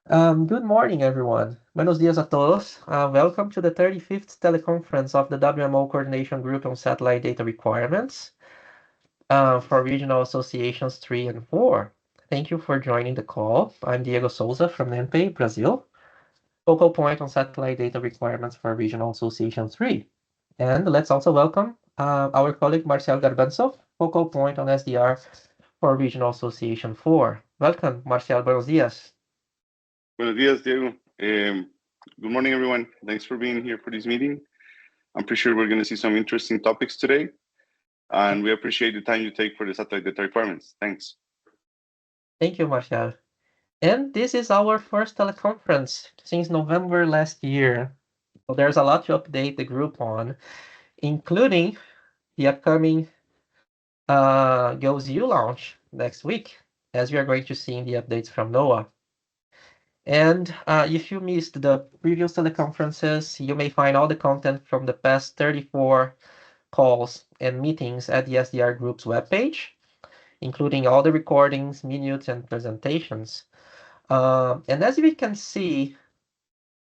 Good morning, everyone. Buenos dias a todos. Welcome to the 35th teleconference of the WMO Coordination Group on Satellite Data Requirements for Regional Associations 3 and 4. Thank you for joining the call. I'm Diego Souza from NEMPE, Brazil, focal point on satellite data requirements for Regional Association 3. And let's also welcome our colleague Marcel Garbanzo, focal point on SDR for Regional Association 4. Welcome, Marcel. Buenos dias. Buenos dias, Diego. Good morning, everyone. Thanks for being here for this meeting. I'm pretty sure we're going to see some interesting topics today, and we appreciate the time you take for the satellite data requirements. Thanks. Thank you, Marcel. And this is our first teleconference since November last year. So there's a lot to update the group on, including the upcoming GoesU launch next week, as we are going to see in the updates from NOAA. And if you missed the previous teleconferences, you may find all the content from the past 34 calls and meetings at the SDR Group's webpage, including all the recordings, minutes, and presentations. And as we can see,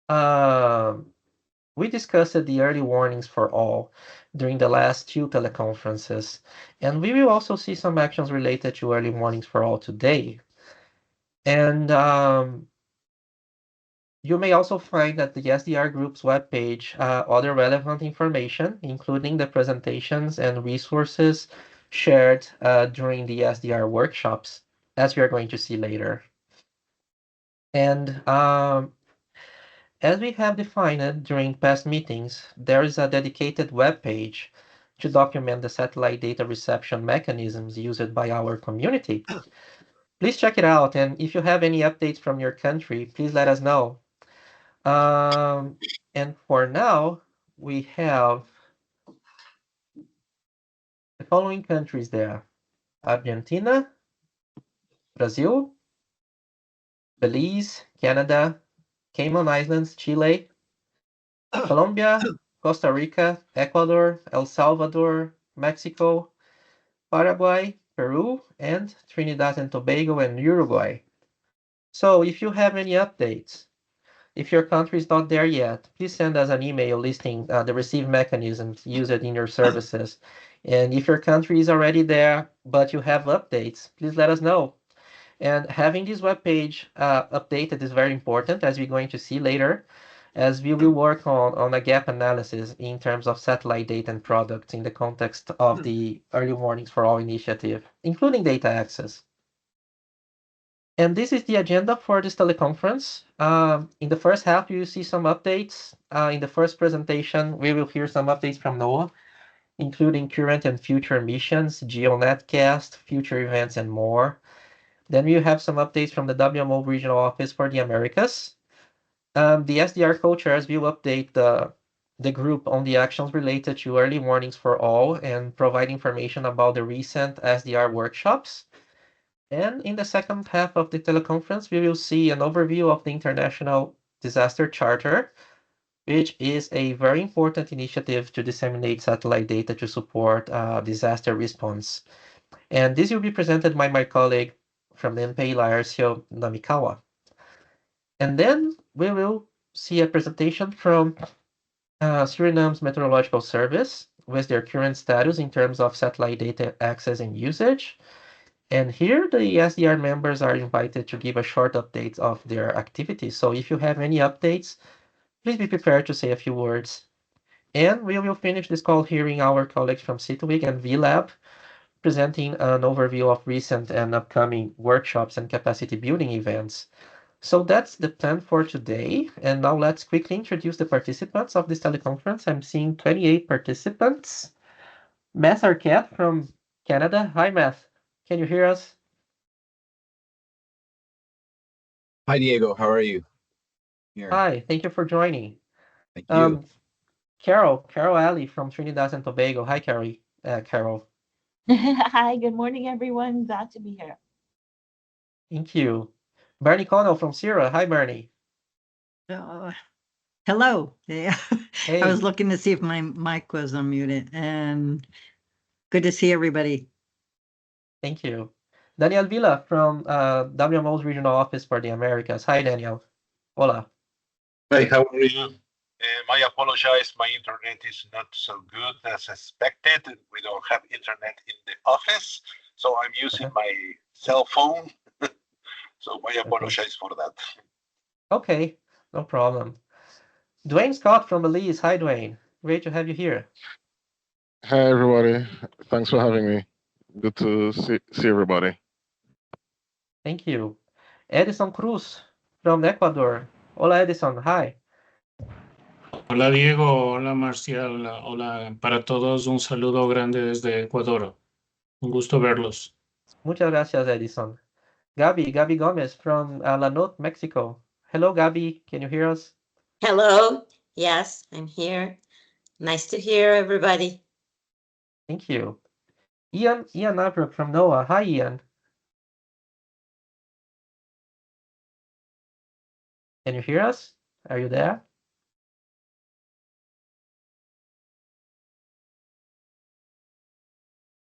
we discussed the early warnings for all during the last two teleconferences, and we will also see some actions related to early warnings for all today. And you may also find at the SDR Group's webpage other relevant information, including the presentations and resources shared during the SDR workshops, as we are going to see later. And as we have defined during past meetings, there is a dedicated web page to document the satellite data reception mechanisms used by our community. Please check it out, and if you have any updates from your country, please let us know. And for now, we have the following countries there: Argentina, Brazil, Belize, Canada, Cayman Islands, Chile, Colombia, Costa Rica, Ecuador, El Salvador, Mexico, Paraguay, Peru, and Trinidad and Tobago and Uruguay. So if you have any updates, if your country is not there yet, please send us an email listing the receive mechanisms used in your services. And if your country is already there, but you have updates, please let us know. And having this webpage updated is very important, as we're going to see later, as we will work on a gap analysis in terms of satellite data and products in the context of the Early Warnings for All initiative, including data access. And this is the agenda for this teleconference. In the first half, you will see some updates. In the first presentation, we will hear some updates from NOAA, including current and future missions, GeoNetcast, future events, and more. Then we have some updates from the WMO Regional Office for the Americas. The SDR co-chairs will update the group on the actions related to early warnings for all and provide information about the recent SDR workshops. And in the second half of the teleconference, we will see an overview of the International Disaster Charter, which is a very important initiative to disseminate satellite data to support disaster response. And this will be presented by my colleague from the NPE, Laércio Namikawa. And then we will see a presentation from Suriname's Meteorological Service with their current status in terms of satellite data access and usage. And here the SDR members are invited to give a short update of their activities. So if you have any updates, please be prepared to say a few words. And we will finish this call hearing our colleagues from CITWIG and VLab presenting an overview of recent and upcoming workshops and capacity building events. So that's the plan for today. And now let's quickly introduce the participants of this teleconference. I'm seeing 28 participants. Matt Arquette from Canada. Hi, Matt. Can you hear us? Hi, Diego. How are you? Here. Hi, thank you for joining. Thank you. Carol Alley from Trinidad and Tobago. Hi, Carol. Hi, good morning, everyone. Glad to be here. Thank you. Bernie Connell from Sierra. Hi, Bernie. Hello. Yeah. Hey. I was looking to see if my mic was unmuted, and good to see everybody. Thank you. Daniel Villa from WMO's Regional Office for the Americas. Hi, Daniel. Hola. Hey, how are you? I apologize, my internet is not so good as expected. We don't have internet in the office, so I'm using my cell phone. So I apologize for that. Okay, no problem. Dwayne Scott from Belize. Hi, Dwayne. Great to have you here. Hi, everybody. Thanks for having me. Good to see everybody. Thank you. Edison Cruz from Ecuador. Hola, Edison. Hi. Hola Diego, hola Marcial, hola para todos, un saludo grande desde Ecuador. Un gusto verlos. Muchas gracias, Edison. Gabi Gomez from Lanote, Mexico. Hello, Gabi. Can you hear us? Hello. Yes, I'm here. Nice to hear everybody. Thank you. Ian Nabrook from NOAA. Hi, Ian. Can you hear us? Are you there?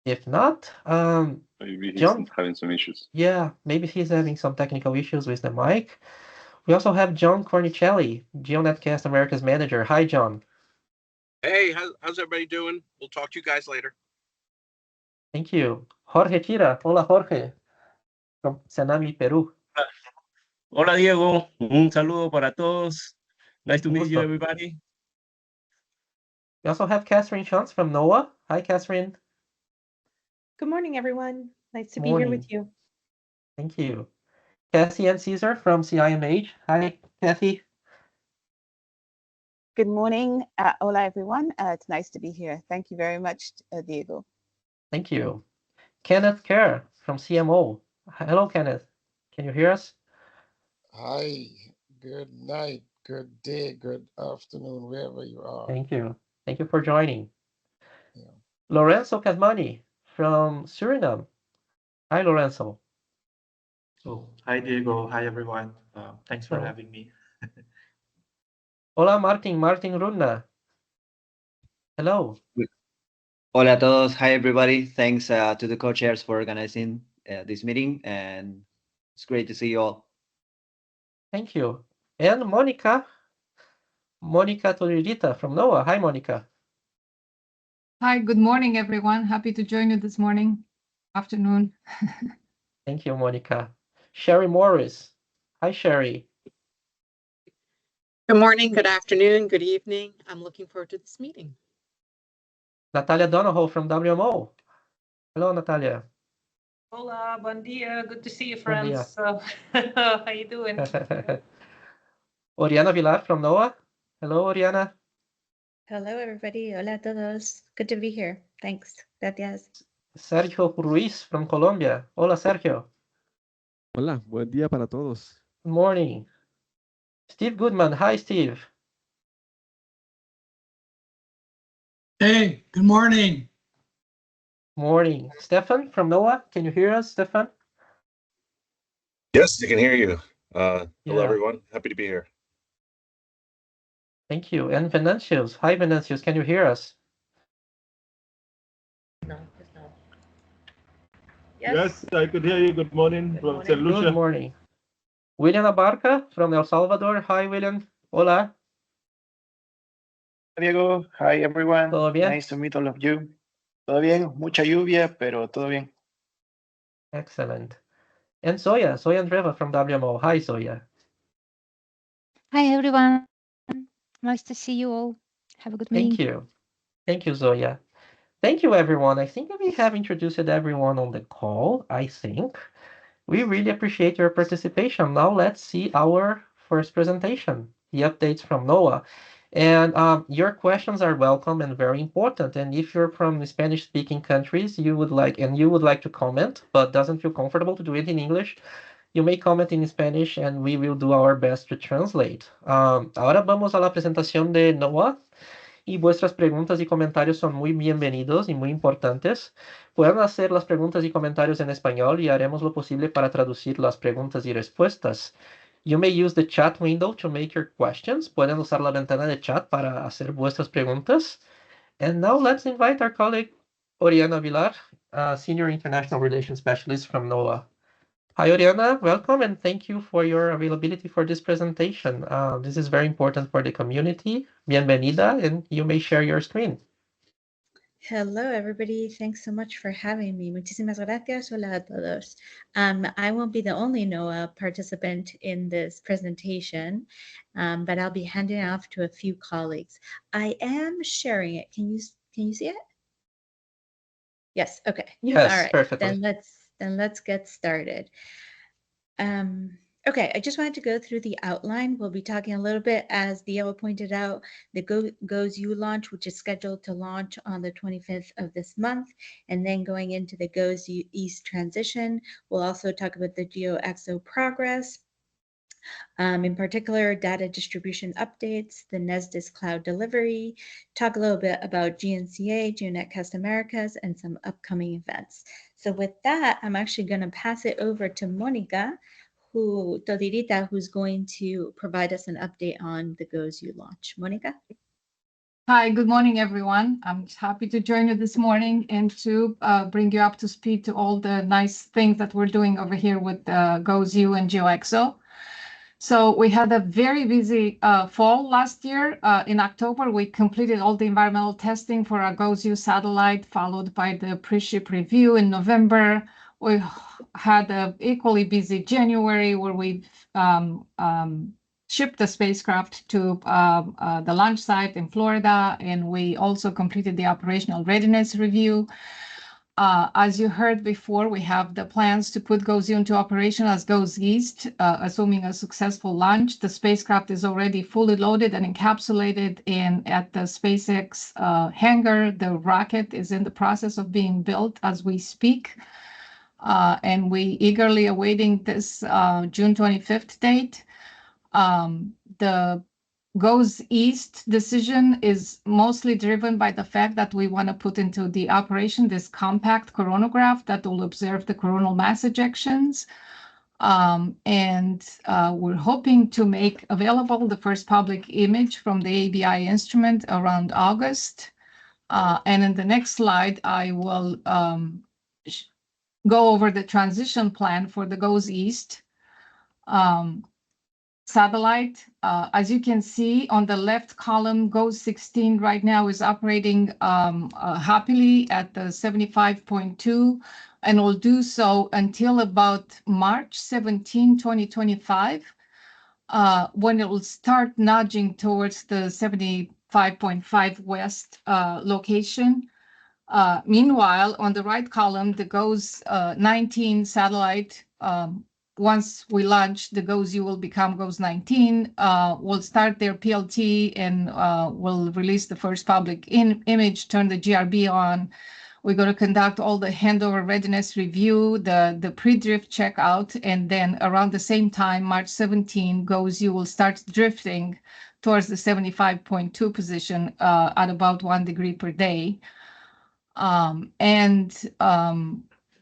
If not, maybe he's John, having some issues. yeah, maybe he's having some technical issues with the mic. We also have John Cornicelli, GeoNetcast America's manager. Hi, John. Hey, how's everybody doing? We'll talk to you guys later. Thank you. Jorge Chira. Hola, Jorge. From Senami, Peru. Hola, Diego. Un saludo para todos. Nice to meet you, everybody. We also have Catherine Schantz from NOAA. Hi, Catherine. Good morning, everyone. Nice to be here with you. Thank you. Kathy and Caesar from CIMH. Hi, Kathy. Good morning. Hola, everyone. It's nice to be here. Thank you very much, Diego. Thank you. Kenneth Kerr from CMO. Hello, Kenneth. Can you hear us? Hi. Good night, good day, good afternoon, wherever you are. Thank you. Thank you for joining. Yeah. Lorenzo Casmani from Suriname. Hi, Lorenzo. Oh, hi, Diego. Hi, everyone. Thanks for having me. Hola, Martin Runa. Hello. Hola a todos. Hi, everybody. Thanks to the co-chairs for organizing this meeting, and it's great to see you all. Thank you. And Monica Toririta from NOAA. Hi, Monica. Hi, good morning, everyone. Happy to join you this afternoon. Thank you, Monica. Sherry Morris. Hi, Sherry. Good morning, good afternoon, good evening. I'm looking forward to this meeting. Natalia Donahoe from WMO. Hello, Natalia. Hola, buen dia. Good to see you, friends. How you doing? Oriana Vilar from NOAA. Hello, Oriana. Hello, everybody. Hola a todos. Good to be here. Thanks. Gracias. Sergio Ruiz from Colombia. Hola, Sergio. Hola, buen día para todos. Good morning. Steve Goodman. Hi, Steve. Hey, good morning. Morning. Stefan from NOAA. Can you hear us, Stefan? Yes, I can hear you. Hello, Yeah. everyone. Happy to be here. Thank you. And Venantius. Hi, Venantius. Can you hear us? No. Yes, I could hear you. Good morning from St. Lucia. Good morning. William Abarca from El Salvador. Hi, William. Hola. Diego, hi everyone. ¿Todo bien? Nice to meet all of you. Todo bien, mucha lluvia, pero todo bien. Excellent. And Zoya Andreva from WMO. Hi, Zoya. Hi, everyone. Nice to see you all. Have a good meeting. Thank you. Thank you, Zoya. Thank you, everyone. I think we have introduced everyone on the call, I think. We really appreciate your participation. Now let's see our first presentation, the updates from NOAA. And your questions are welcome and very important. And if you're from Spanish-speaking countries, you would like to comment, but doesn't feel comfortable to do it in English, you may comment in Spanish and we will do our best to translate. Ahora vamos a la presentación de NOAA. Y vuestras preguntas y comentarios son muy bienvenidos y muy importantes. Pueden hacer las preguntas y comentarios en español y haremos lo posible para traducir las preguntas y respuestas. You may use the chat window to make your questions. Pueden usar la ventana de chat para hacer vuestras preguntas. And now let's invite our colleague Oriana Vilar Senior International Relations Specialist from NOAA. Hi, Oriana. Welcome, and thank you for your availability for this presentation. This is very important for the community. Bienvenida, and you may share your screen. Hello, everybody. Thanks so much for having me. Muchísimas gracias. Hola a todos. I won't be the only NOAA participant in this presentation, but I'll be handing it off to a few colleagues. I am sharing it. Can you see it? Yes. Okay. Yes, all right. perfectly. Then let's get started. Okay, I just wanted to go through the outline. We'll be talking a little bit, as Diego pointed out, the GOES-U launch, which is scheduled to launch on the 25th of this month, and then going into the GOES-U East transition. We'll also talk about the GeoXO progress, in particular, data distribution updates, the NESDIS cloud delivery, talk a little bit about GNCA, GeoNetcast Americas, and some upcoming events. So with that, I'm actually going to pass it over to Monica, who's going to provide us an update on the GOES-U launch. Monica? Hi, good morning, everyone. I'm happy to join you this morning and to bring you up to speed to all the nice things that we're doing over here with GOES-U and GeoXO. So we had a very busy fall last year. In October, we completed all the environmental testing for our GOES-U satellite, followed by the pre-ship review in November. We had an equally busy January where we shipped the spacecraft to the launch site in Florida, and we also completed the operational readiness review. As you heard before, we have the plans to put GOES-U into operation as GOES East, assuming a successful launch. The spacecraft is already fully loaded and encapsulated at the SpaceX hangar. The rocket is in the process of being built as we speak, and we eagerly awaiting this June 25th date. The GOES East decision is mostly driven by the fact that we want to put into the operation this compact coronagraph that will observe the coronal mass ejections. And we're hoping to make available the first public image from the ABI instrument around August. And in the next slide, I will go over the transition plan for the GOES East satellite. As you can see on the left column, GOES 16 right now is operating happily at the 75.2, and will do so until about March 17, 2025, when it will start nudging towards the 75.5 west location. Meanwhile, on the right column, the GOES 19 satellite, once we launch, the GOES-U will become GOES 19, will start their PLT, and will release the first public image, turn the GRB on. We're going to conduct all the handover readiness review, the pre-drift checkout, and then around the same time, March 17, GOES-U will start drifting towards the 75.2 position at about 1 degree per day.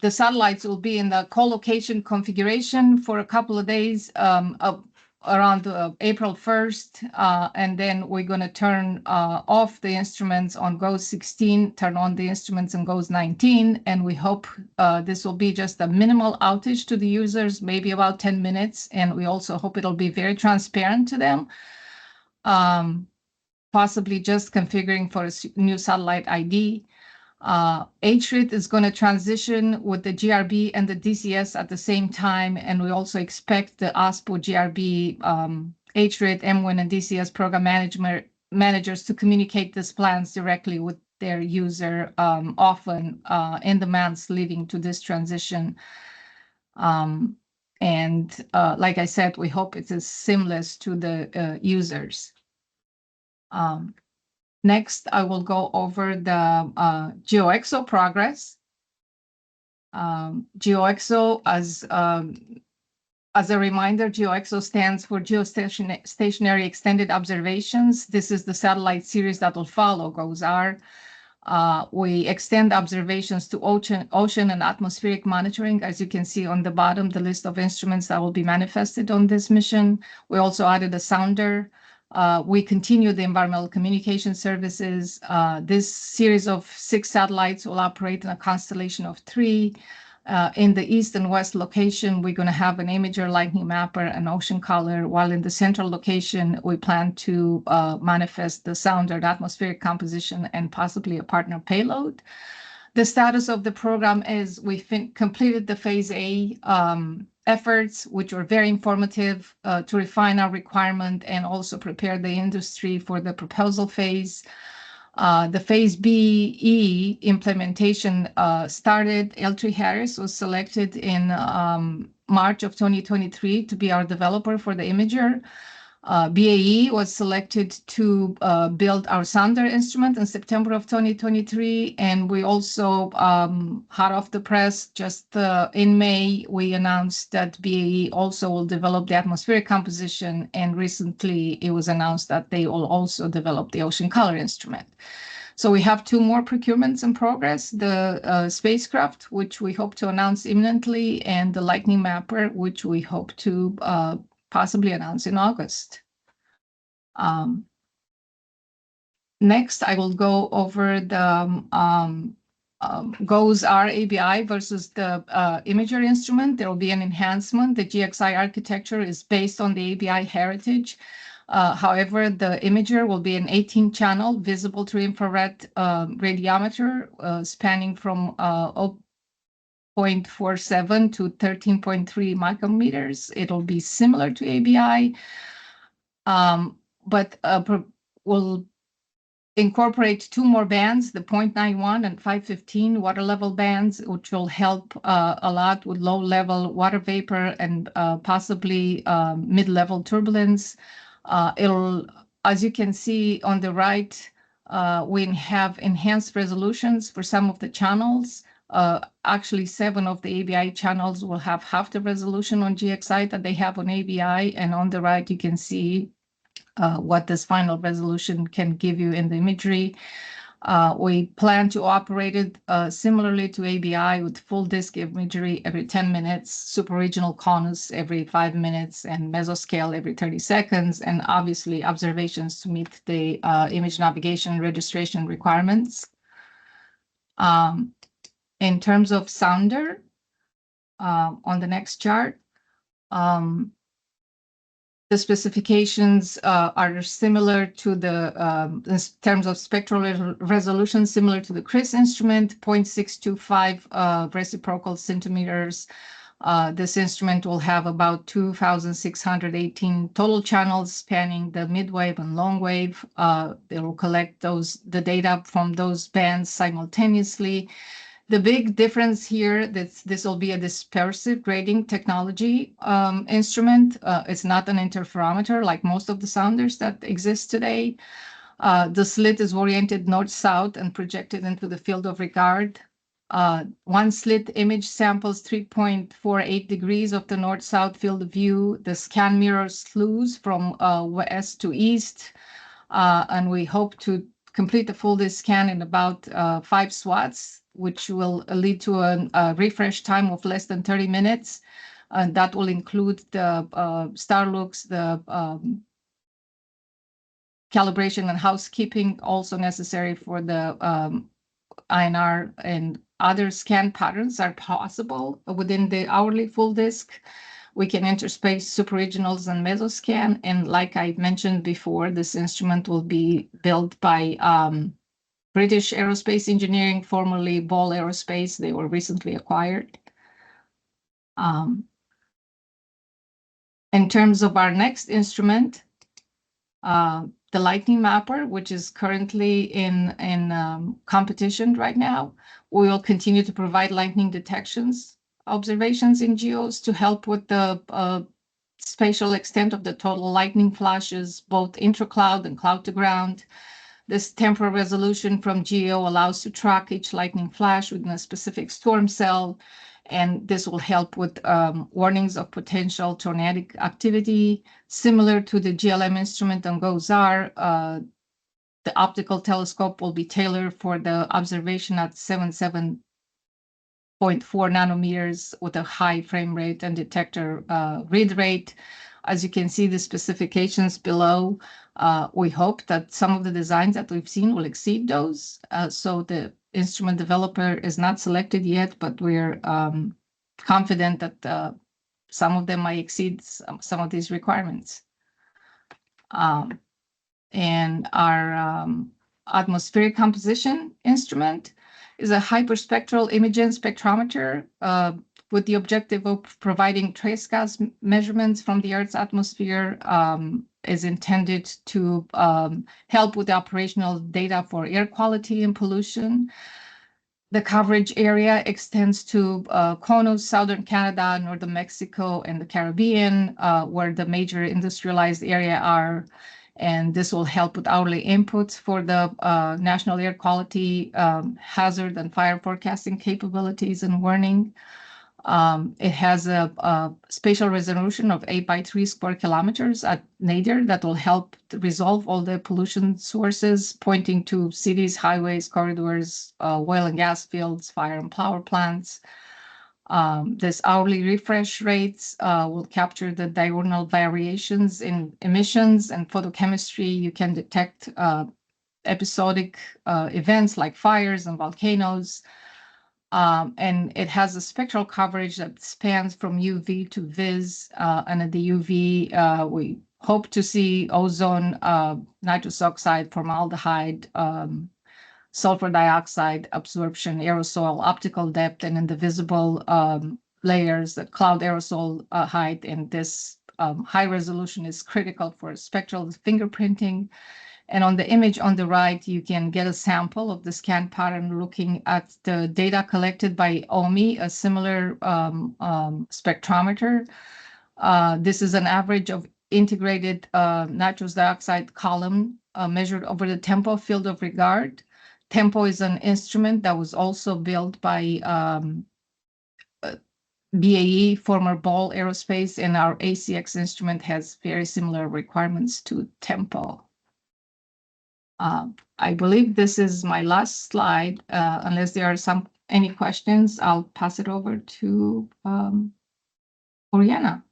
The satellites will be in the co-location configuration for a couple of days around April 1st, and then we're going to turn off the instruments on GOES 16, turn on the instruments on GOES 19, and we hope this will be just a minimal outage to the users, maybe about 10 minutes, and we also hope it'll be very transparent to them, possibly just configuring for a new satellite ID. HRIT is going to transition with the GRB and the DCS at the same time, and we also expect the OSPO GRB, HRIT, MWIN, and DCS program managers to communicate these plans directly with their user, often in the months leading to this transition. Like I said, we hope it is seamless to the users. Next, I will go over the GeoXO progress. GeoXO, as a reminder, GeoXO stands for Geostationary Extended Observations. This is the satellite series that will follow GOES-R. We extend observations to ocean and atmospheric monitoring. As you can see on the bottom, the list of instruments that will be manifested on this mission. We also added a sounder We continue the environmental communication services. This series of 6 satellites will operate in a constellation of 3. In the east and west location, we're going to have an imager, lightning mapper, and ocean color, while in the central location, we plan to manifest the sounder, the atmospheric composition, and possibly a partner payload. The status of the program is we completed the phase A efforts, which were very informative to refine our requirement and also prepare the industry for the proposal phase. The phase B-E implementation started. L3Harris was selected in March of 2023 to be our developer for the imager. BAE was selected to build our sounder instrument in September of 2023, and we also, hot off the press, just in May, we announced that BAE also will develop the atmospheric composition, and recently it was announced that they will also develop the ocean color instrument. So we have 2 more procurements in progress, the spacecraft, which we hope to announce imminently, and the lightning mapper, which we hope to possibly announce in August. Next, I will go over the GOES RA-ABI versus the imager instrument. There will be an enhancement. The GXI architecture is based on the ABI heritage. However, the imager will be an 18-channel visible through infrared radiometer spanning from 0.47 to 13.3 micrometers. It'll be similar to ABI, but will incorporate 2 more bands, the 0.91 and 515 water level bands, which will help a lot with low-level water vapor and possibly mid-level turbulence. As you can see on the right, we have enhanced resolutions for some of the channels. Actually, 7 of the ABI channels will have half the resolution on GXI that they have on ABI, and on the right you can see what this final resolution can give you in the imagery. We plan to operate it similarly to ABI with full disk imagery every 10 minutes, super regional CONUS every 5 minutes, and mesoscale every 30 seconds, and obviously observations to meet the image navigation registration requirements. In terms of sounder, on the next chart, the specifications are similar to the, in terms of spectral resolution, similar to the CRIS instrument, 0.625 reciprocal centimeters. This instrument will have about 2,618 total channels spanning the mid-wave and long wave. They will collect the data from those bands simultaneously. The big difference here, this will be a dispersive grading technology instrument. It's not an interferometer like most of the sounders that exist today. The slit is oriented north-south and projected into the field of regard. One slit image samples 3.48 degrees of the north-south field of view. The scan mirrors slews from west to east, and we hope to complete the full disk scan in about 5 swats, which will lead to a refresh time of less than 30 minutes. And that will include the star looks, the calibration and housekeeping also necessary for the INR, and other scan patterns are possible within the hourly full disk. We can interspace super regionals and mesoscan. And like I mentioned before, this instrument will be built by British Aerospace Engineering, formerly Ball Aerospace. They were recently acquired. In terms of our next instrument, the lightning mapper, which is currently in competition right now, we will continue to provide lightning detections observations in GEOs to help with the spatial extent of the total lightning flashes, both intra-cloud and cloud to ground. This temporal resolution from GEO allows to track each lightning flash within a specific storm cell, and this will help with warnings of potential tornadic activity. Similar to the GLM instrument on GOES-R, the optical telescope will be tailored for the observation at 77.4 nanometers with a high frame rate and detector read rate. As you can see, the specifications below, we hope that some of the designs that we've seen will exceed those. So the instrument developer is not selected yet, but we're confident that some of them might exceed some of these requirements. And our atmospheric composition instrument is a hyperspectral imaging spectrometer with the objective of providing trace gas measurements from the Earth's atmosphere. Is intended to help with the operational data for air quality and pollution. The coverage area extends to Conos, southern Canada, northern Mexico, and the Caribbean, where the major industrialized area are. And this will help with hourly inputs for the national air quality, hazard, and fire forecasting capabilities and warning. It has a spatial resolution of 8 by 3 square kilometers at nadir that will help resolve all the pollution sources, pointing to cities, highways, corridors, oil and gas fields, fire and power plants. This hourly refresh rates will capture the diurnal variations in emissions and photochemistry. You can detect episodic events like fires and volcanoes. And it has a spectral coverage that spans from UV to Vis. And at the UV, we hope to see ozone, nitrous oxide, formaldehyde, sulfur dioxide absorption, aerosol, optical depth, and in the visible layers, the cloud aerosol height. And this high resolution is critical for spectral fingerprinting. And on the image on the right, you can get a sample of the scan pattern looking at the data collected by OMI, a similar spectrometer. This is an average of integrated nitrous dioxide column measured over the TEMPO field of regard. TEMPO is an instrument that was also built by BAE, former Ball Aerospace, and our ACX instrument has very similar requirements to TEMPO. I believe this is my last slide. Unless there are any questions, I'll pass it over to Oriana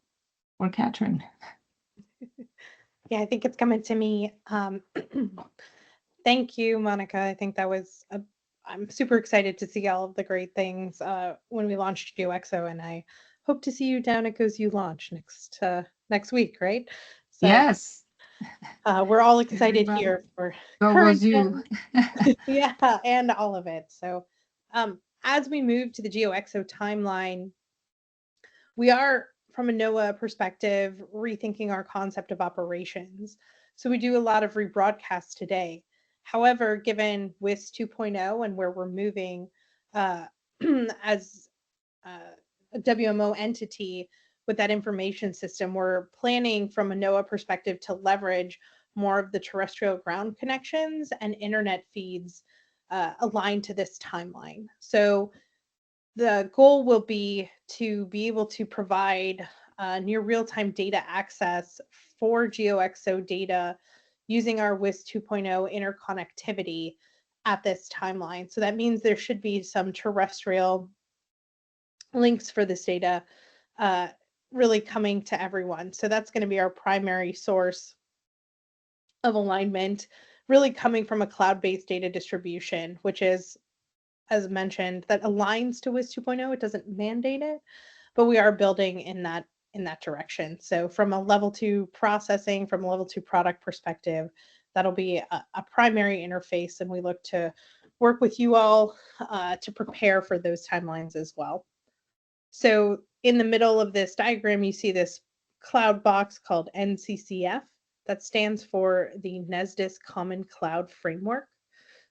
or Catherine. Yeah, I think it's coming to me. Thank you, Monica. I think that was I'm super excited to see all of the great things when we launched GeoXO, and I hope to see you down at GoesU launch next week, right? So, yes. We're all excited here for GoesU. yeah, and all of it. So as we move to the GeoXO timeline, we are, from a NOAA perspective, rethinking our concept of operations. So we do a lot of rebroadcasts today. However, given WIS 2.0 and where we're moving as a WMO entity with that information system, we're planning from a NOAA perspective to leverage more of the terrestrial ground connections and internet feeds aligned to this timeline. So the goal will be to able to provide near real-time data access for GeoXO data using our WIS 2.0 interconnectivity at this timeline. So that means there should be some terrestrial links for this data really coming to everyone. So that's going to be our primary source of alignment, really coming from a cloud-based data distribution, which is, as mentioned, that aligns to WIS 2.0. It doesn't mandate it, but we are building in that direction. So from a level 2 processing, from a level 2 product perspective, that'll be a primary interface, and we look to work with you all to prepare for those timelines as well. So in the middle of this diagram, you see this cloud box called NCCF. That stands for the NESDIS Common Cloud Framework.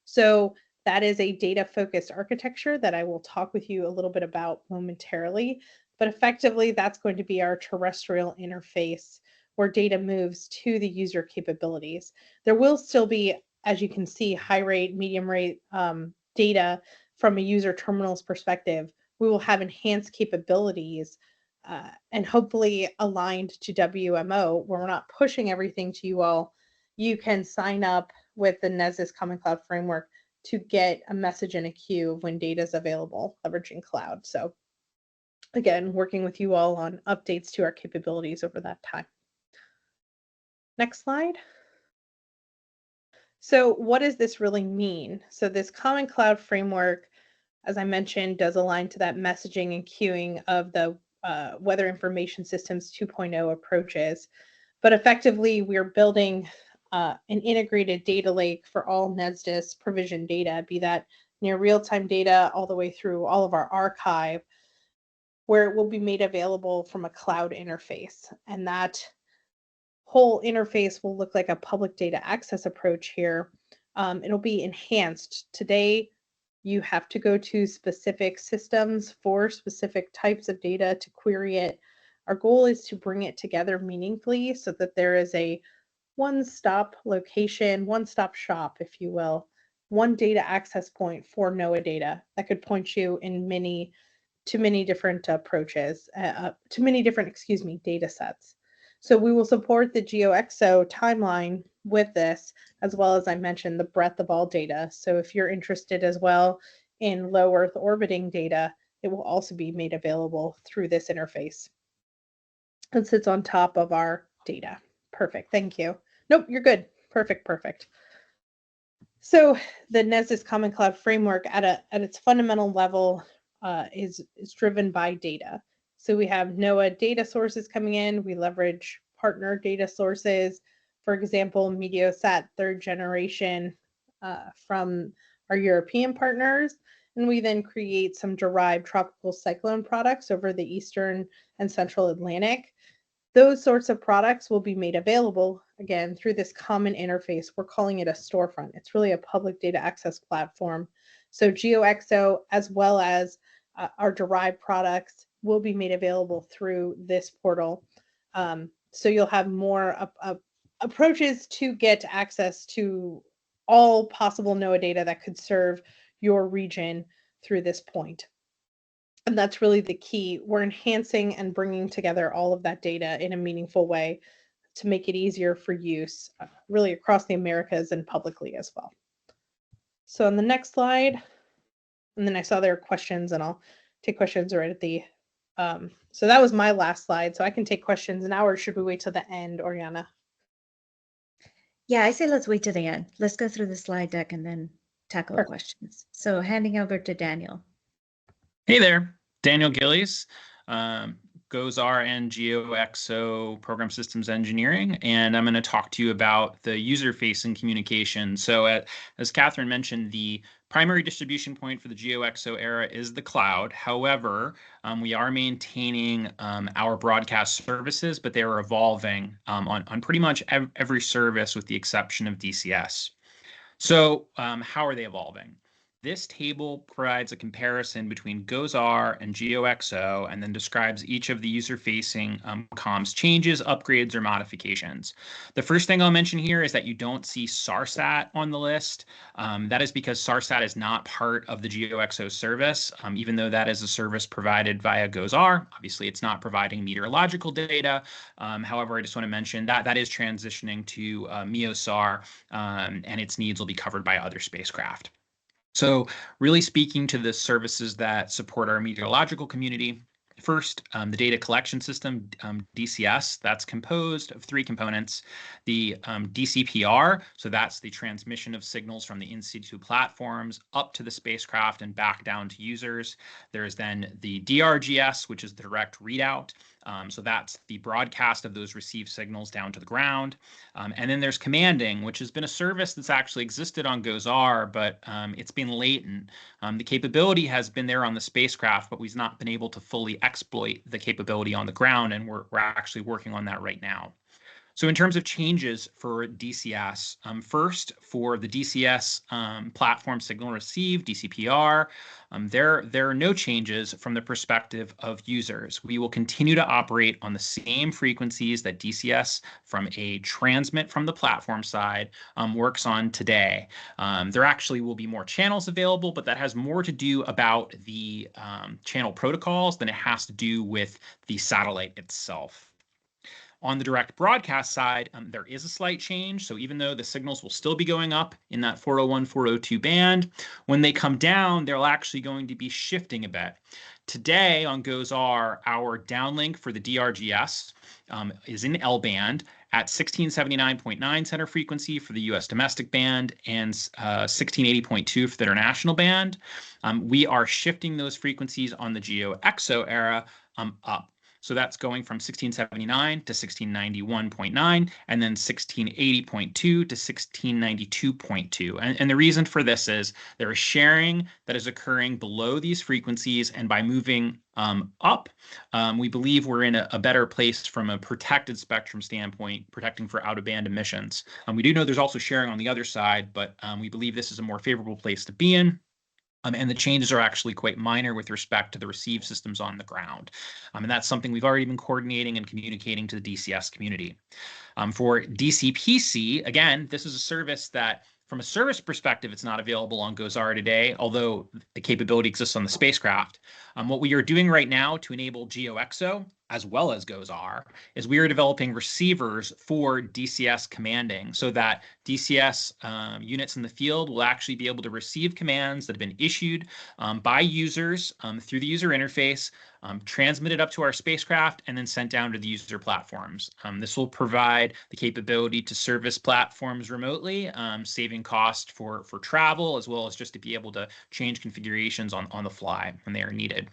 So that is a data-focused architecture that I will talk with you a little bit about momentarily. But effectively, that's going to be our terrestrial interface where data moves to the user capabilities. There will still be, as you can see, high rate, medium rate data from a user terminal's perspective. We will have enhanced capabilities and hopefully aligned to WMO, where we're not pushing everything to you all. You can sign up with the NESDIS Common Cloud Framework to get a message in a queue of when data is available, leveraging cloud. So again, working with you all on updates to our capabilities over that time. Next slide. So what does this really mean? So this Common Cloud framework, as I mentioned, does align to that messaging and queuing of the Weather Information Systems 2.0 approaches. But effectively, we're building an integrated data lake for all NESDIS provision data, be that near real-time data all the way through all of our archive, where it will be made available from a cloud interface. And that whole interface will look like a public data access approach here. It'll be enhanced. Today, you have to go to specific systems for specific types of data to query it. Our goal is to bring it together meaningfully so that there is a one-stop location, one-stop shop, if you will, one data access point for NOAA data that could point you in to many different approaches, to many different, data sets. So we will support the GeoXO timeline with this, as well as I mentioned, the breadth of all data. So if you're interested as well in low Earth orbiting data, it will also be made available through this interface. It sits on top of our data. Perfect, thank you. Nope, you're good. Perfect, perfect. So the NESDIS Common Cloud Framework at its fundamental level is driven by data. So we have NOAA data sources coming in. We leverage partner data sources, for example, Meteosat 3rd generation from our European partners. And we then create some derived tropical cyclone products over the Eastern and Central Atlantic. Those sorts of products will be made available, again, through this common interface. We're calling it a storefront. It's really a public data access platform. So GeoXO, as well as our derived products, will be made available through this portal. So you'll have more approaches to get access to all possible NOAA data that could serve your region through this point. And that's really the key. We're enhancing and bringing together all of that data in a meaningful way to make it easier for use really across the Americas and publicly as well. So on the next slide, and then I saw there were questions, and I'll take questions right at the, so that was my last slide. So I can take questions now, or should we wait till the end, Oriana? Yeah, I say let's wait to the end. Let's go through the slide deck and then tackle the questions. So handing over to Daniel. Hey there, Daniel Gillies, GOES-R and GeoXO Program Systems Engineering, and I'm going to talk to you about the user-facing communication. So as Catherine mentioned, the primary distribution point for the GeoXO era is the cloud. However, we are maintaining our broadcast services, but they are evolving on pretty much every service with the exception of DCS. So how are they evolving? This table provides a comparison between GOES-R and GeoXO and then describes each of the user-facing comms changes, upgrades, or modifications. The first thing I'll mention here is that you don't see SARSAT on the list. That is because SARSAT is not part of the GeoXO service, even though that is a service provided via GOES-R. Obviously, it's not providing meteorological data. However, I just want to mention that that is transitioning to MEOSAR, and its needs will be covered by other spacecraft. So really speaking to the services that support our meteorological community, first, the data collection system, DCS, that's composed of three components. The DCPR, so that's the transmission of signals from the in-situ platforms up to the spacecraft and back down to users. There's then the DRGS, which is the direct readout. So that's the broadcast of those received signals down to the ground. And then there's commanding, which has been a service that's actually existed on GOES-R, but it's been latent. The capability has been there on the spacecraft, but we've not been able to fully exploit the capability on the ground, and we're actually working on that right now. So in terms of changes for DCS, first for the DCS platform signal received, DCPR, there are no changes from the perspective of users. We will continue to operate on the same frequencies that DCS from a transmit from the platform side works on today. There actually will be more channels available, but that has more to do about the channel protocols than it has to do with the satellite itself. On the direct broadcast side, there is a slight change. So even though the signals will still be going up in that 401, 402 band, when they come down, they're actually going to be shifting a bit. Today on GOES-R, our downlink for the DRGS is in L-band, at 1679.9 center frequency for the US domestic band and 1680.2 for the international band. We are shifting those frequencies on the GeoXO era up. So that's going from 1679 to 1691.9 and then 1680.2 to 1692.2. And the reason for this is there is sharing that is occurring below these frequencies, and by moving up, we believe we're in a better place from a protected spectrum standpoint, protecting for out-of-band emissions. We do know there's also sharing on the other side, but we believe this is a more favorable place to be in. And the changes are actually quite minor with respect to the receive systems on the ground. And that's something we've already been coordinating and communicating to the DCS community. For DCPC, again, this is a service that, from a service perspective, it's not available on GOES-R today, although the capability exists on the spacecraft. What we are doing right now to enable GeoXO, as well as GOES-R, is we are developing receivers for DCS commanding so that DCS units in the field will actually be able to receive commands that have been issued by users through the user interface, transmitted up to our spacecraft, and then sent down to the user platforms. This will provide the capability to service platforms remotely, saving cost for travel, as well as just to be able to change configurations on the fly when they are needed.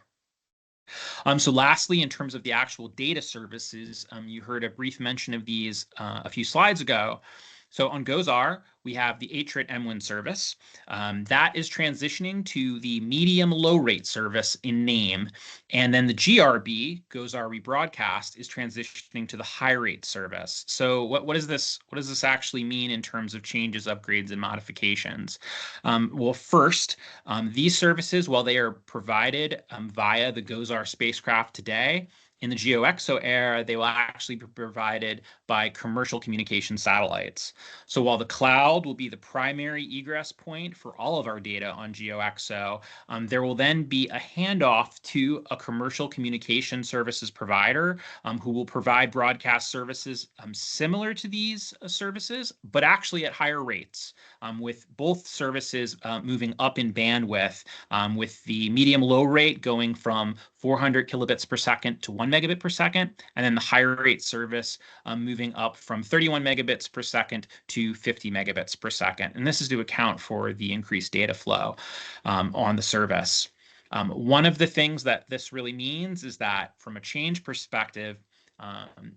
So lastly, in terms of the actual data services, you heard a brief mention of these a few slides ago. So on GOES-R, we have the ATRIT MWIN service. That is transitioning to the medium low rate service in name. And then the GRB, GOES-R rebroadcast, is transitioning to the high rate service. So what does this actually mean in terms of changes, upgrades, and modifications? Well, first, these services, while they are provided via the GOES-R spacecraft today, in the GeoXO era, they will actually be provided by commercial communication satellites. So while the cloud will be the primary egress point for all of our data on GeoXO, there will then be a handoff to a commercial communication services provider who will provide broadcast services similar to these services, but actually at higher rates, with both services moving up in bandwidth, with the medium low rate going from 400 kilobits per second to 1 megabit per second, and then the higher rate service moving up from 31 megabits per second to 50 megabits per second. And this is to account for the increased data flow on the service. One of the things that this really means is that from a change perspective,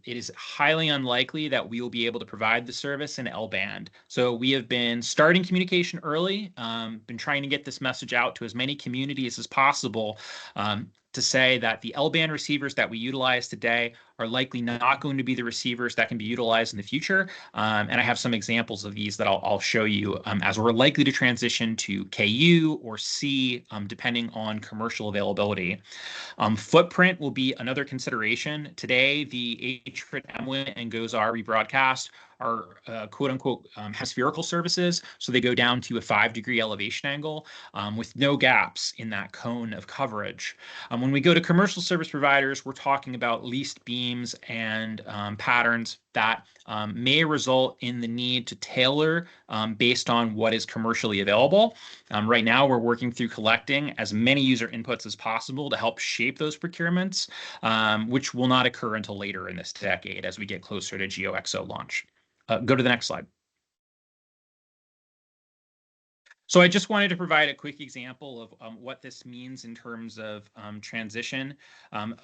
it is highly unlikely that we will be able to provide the service in L-band. So we have been starting communication early, been trying to get this message out to as many communities as possible, to say that the L-band receivers that we utilize today are likely not going to be the receivers that can be utilized in the future. And I have some examples of these that I'll show you as we're likely to transition to KU or C, depending on commercial availability. Footprint will be another consideration. Today, the ATRIT MWIN and GOES-R rebroadcast are quote unquote hemispherical services. So they go down to a 5-degree elevation angle with no gaps in that cone of coverage. When we go to commercial service providers, we're talking about leased beams and patterns that may result in the need to tailor based on what is commercially available. Right now, we're working through collecting as many user inputs as possible to help shape those procurements, which will not occur until later in this decade as we get closer to GeoXO launch. Go to the next slide. So I just wanted to provide a quick example of what this means in terms of transition.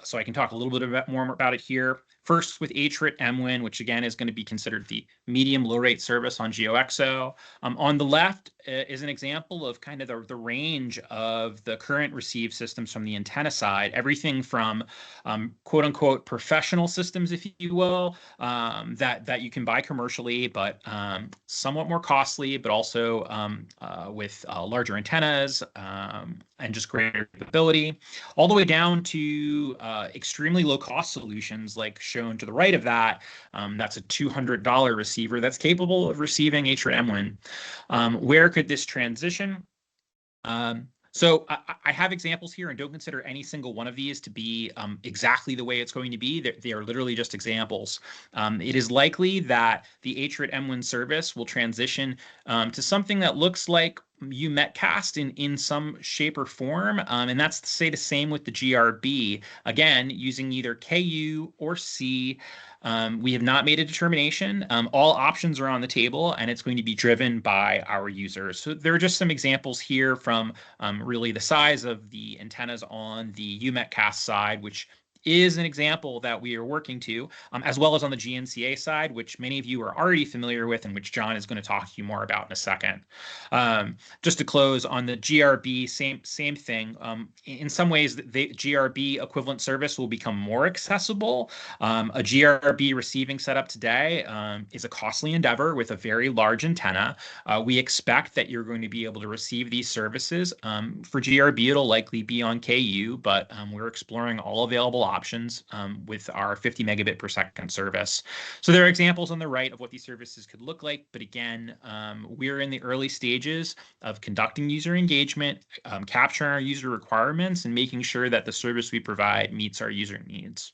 So I can talk a little bit more about it here. First, with ATRIT MWIN, which again is going to be considered the medium low rate service on GeoXO. On the left is an example of kind of the range of the current receive systems from the antenna side, everything from quote unquote professional systems, if you will, that you can buy commercially, but somewhat more costly, but also with larger antennas and just greater capability, all the way down to extremely low cost solutions like shown to the right of that. That's a $200 receiver that's capable of receiving ATRIT MWIN. Where could this transition? So I have examples here, and don't consider any single one of these to be exactly the way it's going to be. They are literally just examples. It is likely that the ATRIT MWIN service will transition to something that looks like UMetcast in some shape or form, and that's to say the same with the GRB. Again, using either KU or C. We have not made a determination. All options are on the table, and it's going to be driven by our users. So there are just some examples here from really the size of the antennas on the UMetcast side, which is an example that we are working to, as well as on the GNCA side, which many of you are already familiar with and which John is going to talk to you more about in a second. Just to close on the GRB, same thing. In some ways, the GRB equivalent service will become more accessible. A GRB receiving setup today is a costly endeavor with a very large antenna. We expect that you're going to be able to receive these services. For GRB, it'll likely be on KU, but we're exploring all available options with our 50 megabit per second service. So there are examples on the right of what these services could look like. But again, we're in the early stages of conducting user engagement, capturing our user requirements, and making sure that the service we provide meets our user needs.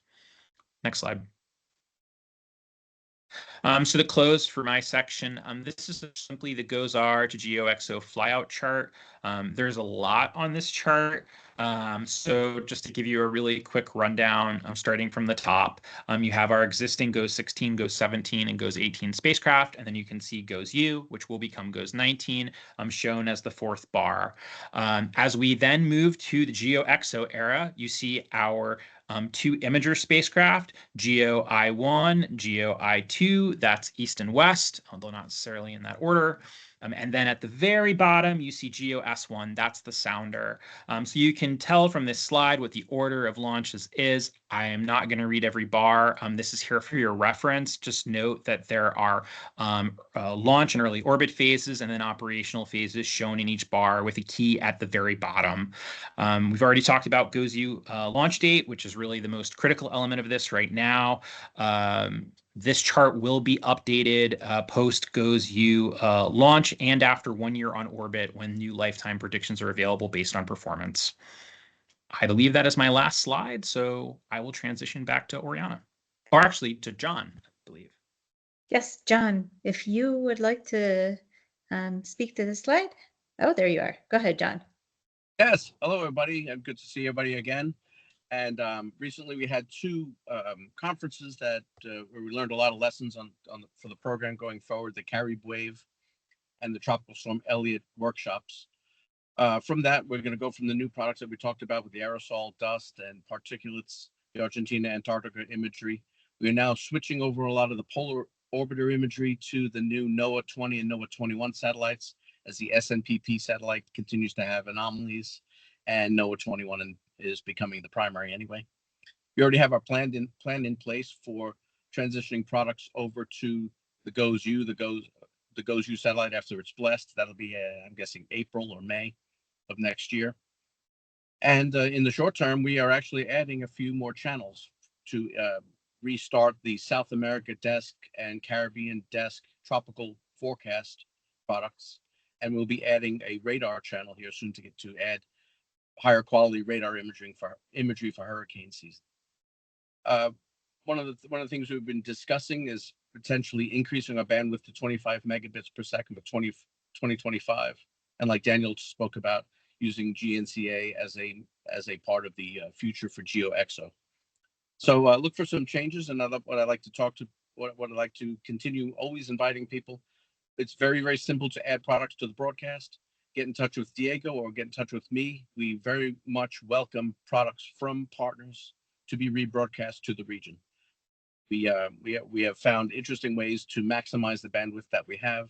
Next slide. So to close for my section, this is simply the GOES-R to GeoXO flyout chart. There's a lot on this chart. So just to give you a really quick rundown, starting from the top, you have our existing GOES 16, GOES 17, and GOES 18 spacecraft, and then you can see GOES-U, which will become GOES 19, shown as the fourth bar. As we then move to the GeoXO era, you see our two imager spacecraft, GEO I-1, GEO I-2, that's east and west, although not necessarily in that order. And then at the very bottom, you see GEO S1, that's the sounder. So you can tell from this slide what the order of launches is. I am not going to read every bar. This is here for your reference. Just note that there are launch and early orbit phases and then operational phases shown in each bar with a key at the very bottom. We've already talked about GOES-U launch date, which is really the most critical element of this right now. This chart will be updated post GOES-U launch and after 1 year on orbit when new lifetime predictions are available based on performance. I believe that is my last slide, so I will transition back to Oriana, or actually to John, I believe. Yes, John, if you would like to speak to this slide. Oh, there you are. Go ahead, John. Yes. Hello, everybody. And good to see everybody again. And recently we had two conferences that where we learned a lot of lessons for the program going forward, the Carib Wave and the Tropical Storm Elliott workshops. From that, we're going to go from the new products that we talked about with the aerosol, dust, and particulates, the Argentina, Antarctica imagery. We are now switching over a lot of the polar orbiter imagery to the new NOAA 20 and NOAA 21 satellites, as the SNPP satellite continues to have anomalies, and NOAA 21 is becoming the primary anyway. We already have our plan in place for transitioning products over to the GOES-U, the GOES-U satellite after it's blessed. That'll be, I'm guessing, April or May of next year. And in the short term, we are actually adding a few more channels to restart the South America desk and Caribbean desk tropical forecast products. And we'll be adding a radar channel here soon to add higher quality radar imagery for hurricane season. One of the things we've been discussing is potentially increasing our bandwidth to 25 megabits per second by 2025. And like Daniel spoke about, using GNCA as a part of the future for GeoXO. So look for some changes, and what I like to continue always inviting people. It's very, very simple to add products to the broadcast. Get in touch with Diego or get in touch with me. We very much welcome products from partners to be rebroadcast to the region. We have found interesting ways to maximize the bandwidth that we have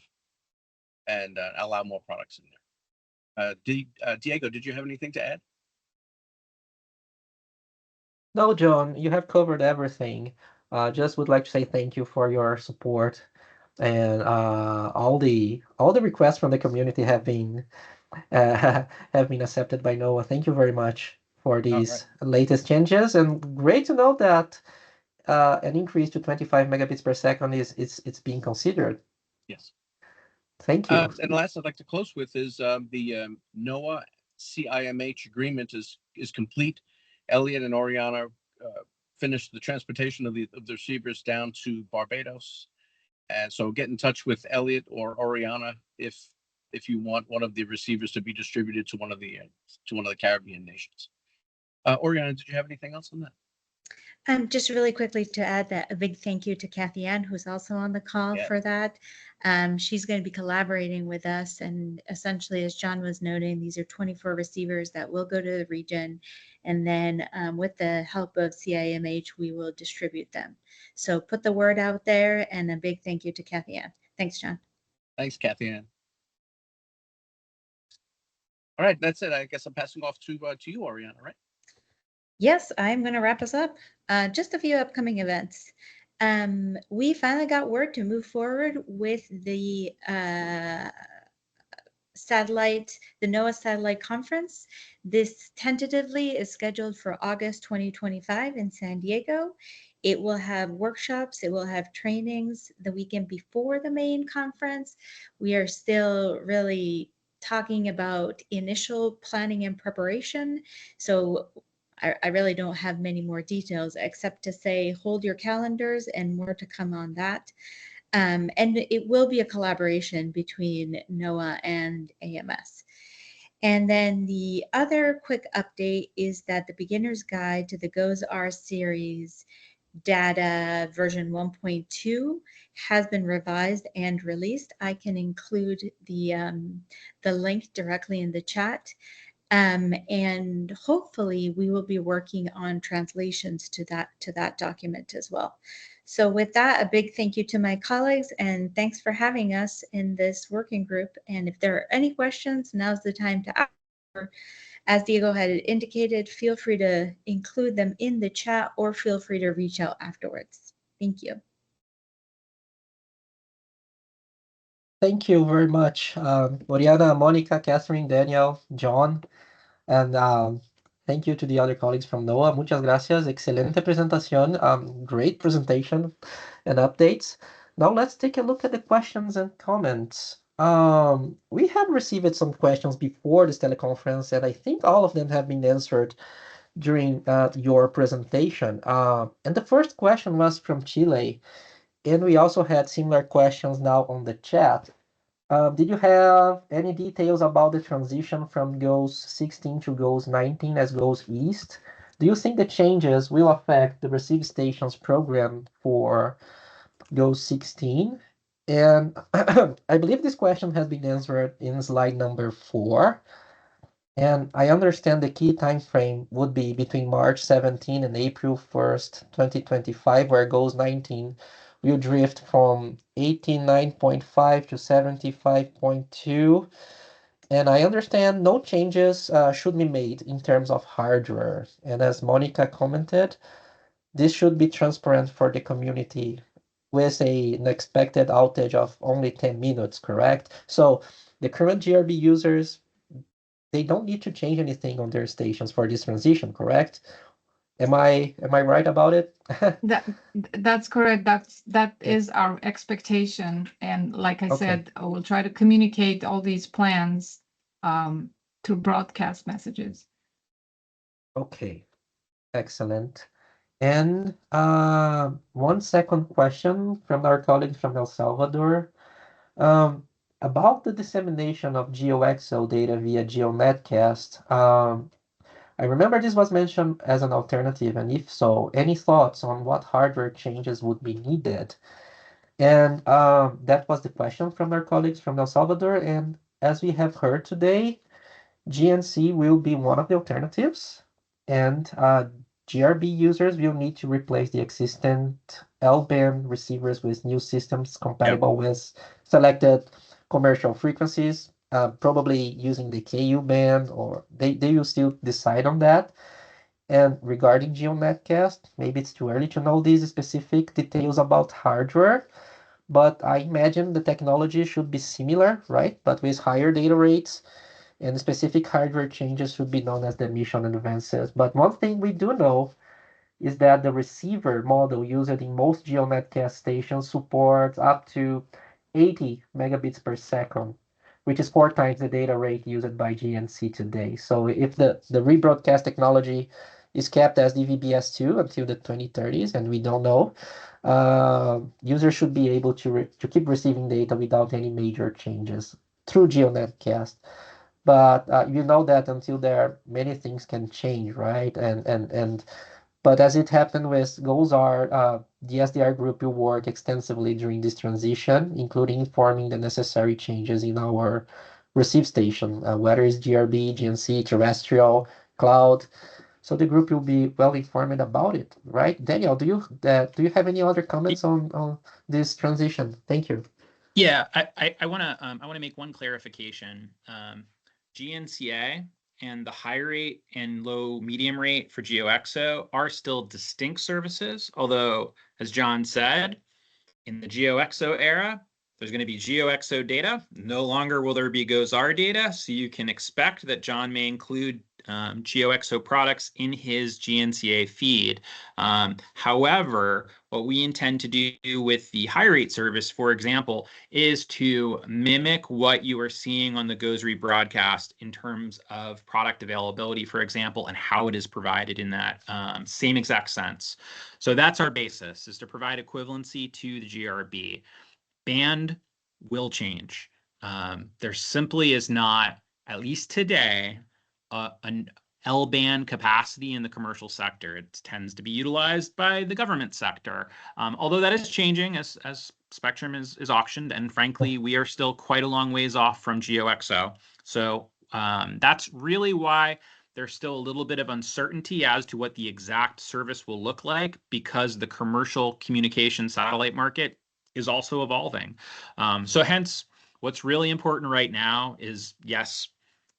and allow more products in there. Diego, did you have anything to add? No, John, you have covered everything. Just would like to say thank you for your support, and all the requests from the community have been accepted by NOAA. Thank you very much for these latest changes, and great to know that an increase to 25 megabits per second it's being considered. Yes. Thank you. And last I'd like to close with is the NOAA CIMH agreement is complete. Elliot and Oriana finished the transportation of the receivers down to Barbados. And so get in touch with Elliot or Oriana if if you want one of the receivers to be distributed to one of the Caribbean nations. Oriana, did you have anything else on that? Just really quickly to add that a big thank you to Kathy Ann, who's also on the call for that. She's going to be collaborating with us, and essentially, as John was noting, these are 24 receivers that will go to the region, and then with the help of CIMH, we will distribute them. So put the word out there, and a big thank you to Kathy Ann. Thanks, John. Thanks, Kathy Ann. All right, that's it. I guess I'm passing off to you, Oriana, right? Yes, I'm going to wrap us up. Just a few upcoming events. We finally got word to move forward with the NOAA Satellite Conference. This tentatively is scheduled for August 2025 in San Diego. It will have workshops, it will have trainings the weekend before the main conference. We are still really talking about initial planning and preparation. So I really don't have many more details except to say hold your calendars and more to come on that. And it will be a collaboration between NOAA and AMS. And then the other quick update is that the beginner's guide to the GOES R series data version 1.2 has been revised and released. I can include the link directly in the chat. And hopefully we will be working on translations to that document as well. So with that, a big thank you to my colleagues, and thanks for having us in this working group. And if there are any questions, now's the time to ask. As Diego had indicated, feel free to include them in the chat or feel free to reach out afterwards. Thank you. Thank you very much, Oriana, Monica, Catherine, Daniel, John, and thank you to the other colleagues from NOAA. Muchas gracias. Excelente presentación. Great presentation and updates. Now let's take a look at the questions and comments. We have received some questions before this teleconference, and I think all of them have been answered during your presentation. And the first question was from Chile, and we also had similar questions now on the chat. Did you have any details about the transition from GOES 16 to GOES 19 as GOES East? Do you think the changes will affect the receive stations program for GOES 16? And I believe this question has been answered in slide number 4. And I understand the key time frame would be between March 17 and April 1st, 2025, where GOES 19 will drift from 89.5 to 75.2. And I understand no changes should be made in terms of hardware. And as Monica commented, this should be transparent for the community with an expected outage of only 10 minutes, correct? So the current GRB users, they don't need to change anything on their stations for this transition, correct? Am I right about it? That's correct. That is our expectation. And like I said, we'll try to communicate all these plans through broadcast messages. Okay, excellent. And one second question from our colleague from El Salvador. About the dissemination of GeoXO data via GeoNetcast, I remember this was mentioned as an alternative, and if so, any thoughts on what hardware changes would be needed? And that was the question from our colleagues from El Salvador, and as we have heard today, GNC will be one of the alternatives, and GRB users will need to replace the existing L-band receivers with new systems compatible with selected commercial frequencies, probably using the KU band, or they will still decide on that. And regarding GeoNetcast, maybe it's too early to know these specific details about hardware, but I imagine the technology should be similar, right? But with higher data rates, and specific hardware changes should be known as the mission advances. But one thing we do know is that the receiver model used in most GeoNetcast stations supports up to 80 megabits per second, which is 4 times the data rate used by GNC today. So if the rebroadcast technology is kept as DVB-S2 until the 2030s, and we don't know, users should be able to keep receiving data without any major changes through GeoNetcast. But you know that until there, many things can change, right? But as it happened with GOES-R, the SDR group will work extensively during this transition, including informing the necessary changes in our receive station, whether it's GRB, GNC, terrestrial, cloud. So the group will be well informed about it, right? Daniel, do you have any other comments on this transition? Thank you. Yeah, I want to make one clarification. GNCA and the high rate and low medium rate for GeoXO are still distinct services, although, as John said, in the GeoXO era, there's going to be GeoXO data. No longer will there be GOES-R data, so you can expect that John may include GeoXO products in his GNCA feed. However, what we intend to do with the high rate service, for example, is to mimic what you are seeing on the GOES rebroadcast in terms of product availability, for example, and how it is provided in that same exact sense. So that's our basis, is to provide equivalency to the GRB. Band will change. There simply is not, at least today, an L-band capacity in the commercial sector. It tends to be utilized by the government sector, although that is changing as spectrum is auctioned, and frankly, we are still quite a long ways off from GeoXO. So that's really why there's still a little bit of uncertainty as to what the exact service will look like, because the commercial communication satellite market is also evolving. So hence, what's really important right now is, yes,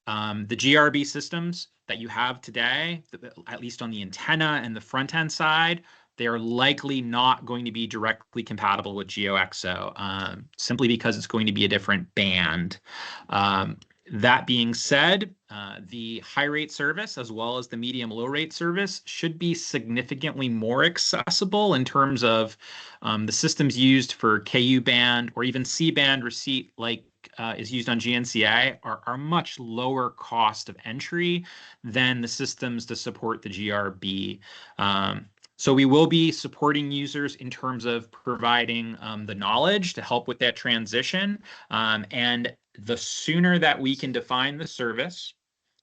the GRB systems that you have today, at least on the antenna and the front end side, they are likely not going to be directly compatible with GeoXO, simply because it's going to be a different band. That being said, the high rate service as well as the medium low rate service should be significantly more accessible in terms of the systems used for KU band or even C band receipt, like is used on GNCA, are much lower cost of entry than the systems to support the GRB. So we will be supporting users in terms of providing the knowledge to help with that transition. And the sooner that we can define the service,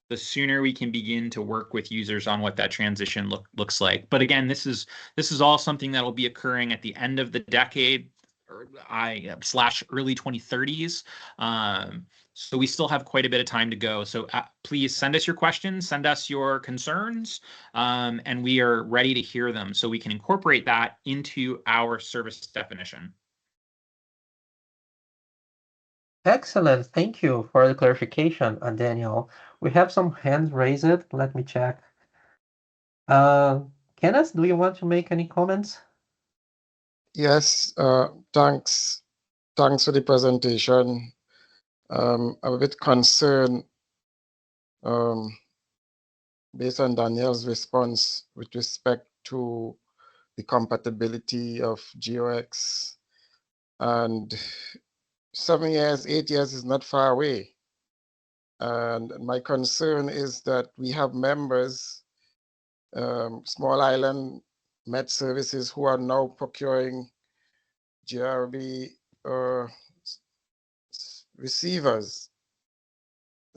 the sooner we can begin to work with users on what that transition looks like. But again, this is all something that will be occurring at the end of the decade, slash early 2030s. So we still have quite a bit of time to go. So please send us your questions, send us your concerns, and we are ready to hear them so we can incorporate that into our service definition. Excellent. Thank you for the clarification, Daniel. We have some hands raised. Let me check. Kenneth, do you want to make any comments? Yes, thanks for the presentation. I'm a bit concerned based on Daniel's response with respect to the compatibility of GeoX, and 7 years, 8 years is not far away. And my concern is that we have members, small island Met services, who are now procuring GRB receivers,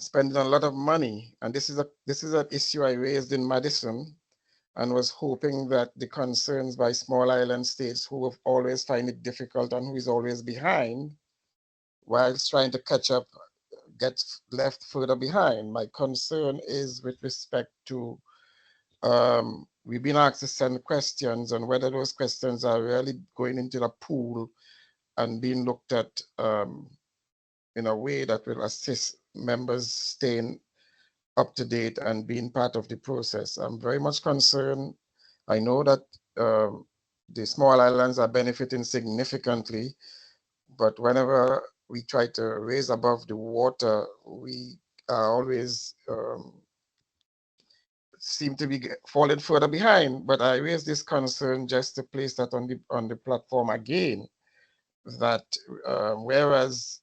spending a lot of money. And this is an issue I raised in Madison, and was hoping that the concerns by small island states who have always find it difficult and who is always behind, whilst trying to catch up, get left further behind. My concern is with respect to, we've been asked to send questions, and whether those questions are really going into the pool and being looked at in a way that will assist members staying up to date and being part of the process. I'm very much concerned. I know that the small islands are benefiting significantly, but whenever we try to raise above the water, we are always seem to be falling further behind. But I raise this concern just to place that on the platform again, that whereas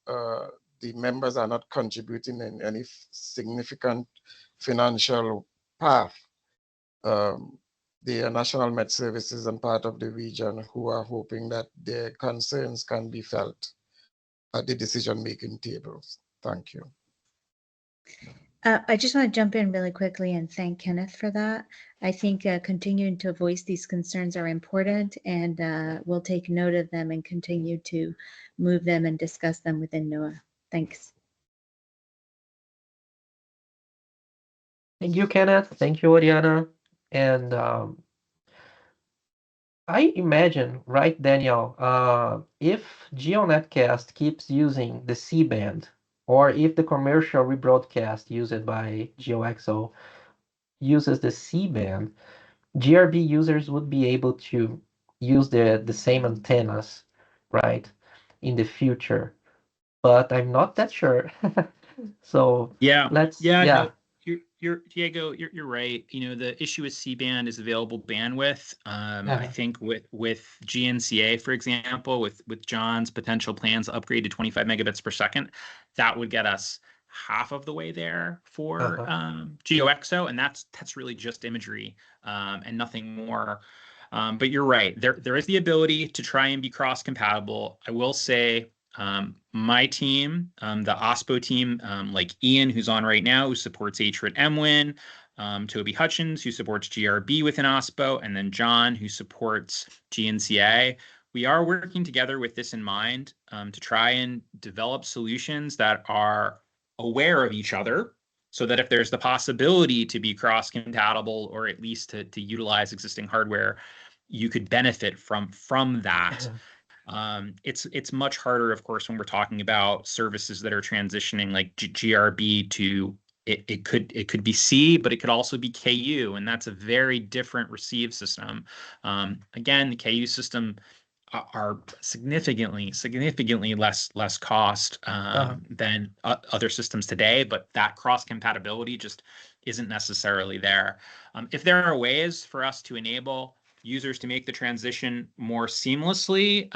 the members are not contributing in any significant financial path, the national Met services and part of the region who are hoping that their concerns can be felt at the decision-making tables. Thank you. I just want to jump in really quickly and thank Kenneth for that. I think continuing to voice these concerns are important, and we'll take note of them and continue to move them and discuss them within NOAA. Thanks. Thank you, Kenneth. Thank you, Oriana. And I imagine, right, Daniel, if GeoNetcast keeps using the C-band, or if the commercial rebroadcast used by GeoXO uses the C-band, GRB users would be able to use the same antennas, right, in the future. But I'm not that sure. So let's No, you're Diego, you're right. You know, the issue with C-band is available bandwidth. I think with GNCA, for example, with John's potential plans to upgrade to 25 megabits per second, that would get us half of the way there for GeoXO, and that's really just imagery and nothing more. But you're right. There is the ability to try and be cross-compatible. I will say, my team, the OSPO team, like Ian, who's on right now, who supports HRIT MWIN, Toby Hutchins, who supports GRB within OSPO, and then John, who supports GNCA. We are working together with this in mind to try and develop solutions that are aware of each other, so that if there's the possibility to be cross-compatible or at least to utilize existing hardware, you could benefit from that. It's much harder, of course, when we're talking about services that are transitioning like GRB to it could be C, but it could also be KU, and that's a very different receive system. Again, the KU system are significantly less cost than other systems today, but that cross compatibility just isn't necessarily there. If there are ways for us to enable users to make the transition more seamlessly,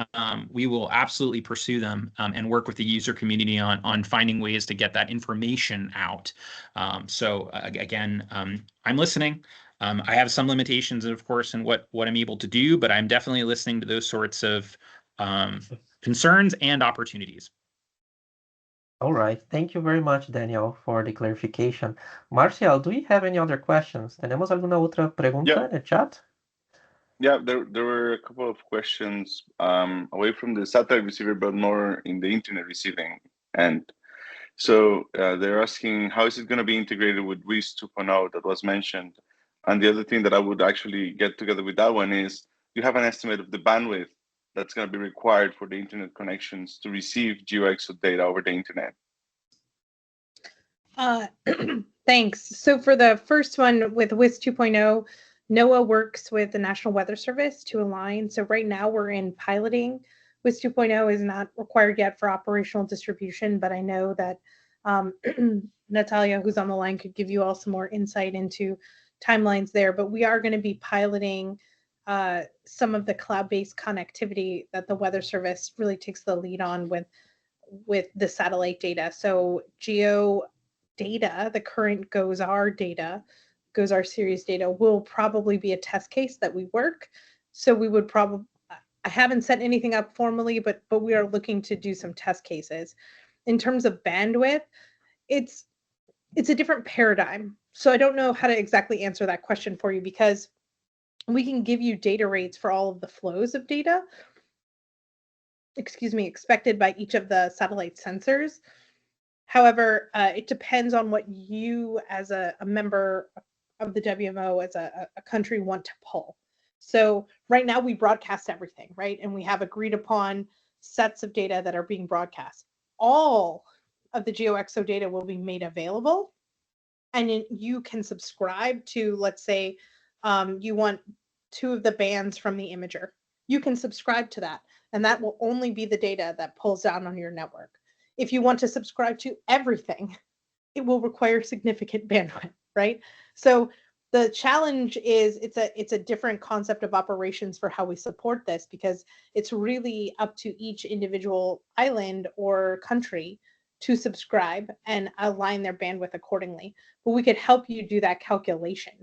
we will absolutely pursue them and work with the user community on finding ways to get that information out. So again, I'm listening. I have some limitations, of course, in what I'm able to do, but I'm definitely listening to those sorts of concerns and opportunities. All right. Thank you very much, Daniel, for the clarification. Marcial, do you have any other questions? ¿Tenemos alguna otra pregunta en el chat? Yeah, there were a couple of questions away from the satellite receiver, but more in the internet receiving end. So they're asking, how is it going to be integrated with WIS 2.0 that was mentioned? And the other thing that I would actually get together with that one is, do you have an estimate of the bandwidth that's going to be required for the internet connections to receive GeoXO data over the internet? Thanks. So for the first one with WIS 2.0, NOAA works with the National Weather Service to align. So right now we're in piloting. WIS 2.0 is not required yet for operational distribution, but I know that Natalia, who's on the line, could give you all some more insight into timelines there. But we are going to be piloting some of the cloud-based connectivity that the Weather Service really takes the lead on with the satellite data. So geo data, the current GOES-R data, GOES-R series data, will probably be a test case that we work. So we would probably, I haven't set anything up formally, but we are looking to do some test cases. In terms of bandwidth, it's a different paradigm. So I don't know how to exactly answer that question for you, because we can give you data rates for all of the flows of data, expected by each of the satellite sensors. However, it depends on what you as a member of the WMO, as a country, want to pull. So right now we broadcast everything, right? And we have agreed upon sets of data that are being broadcast. All of the GeoXO data will be made available, and you can subscribe to, let's say, you want 2 of the bands from the imager. You can subscribe to that, and that will only be the data that pulls down on your network. If you want to subscribe to everything, it will require significant bandwidth, right? So the challenge is it's a different concept of operations for how we support this, because it's really up to each individual island or country to subscribe and align their bandwidth accordingly. But we could help you do that calculation.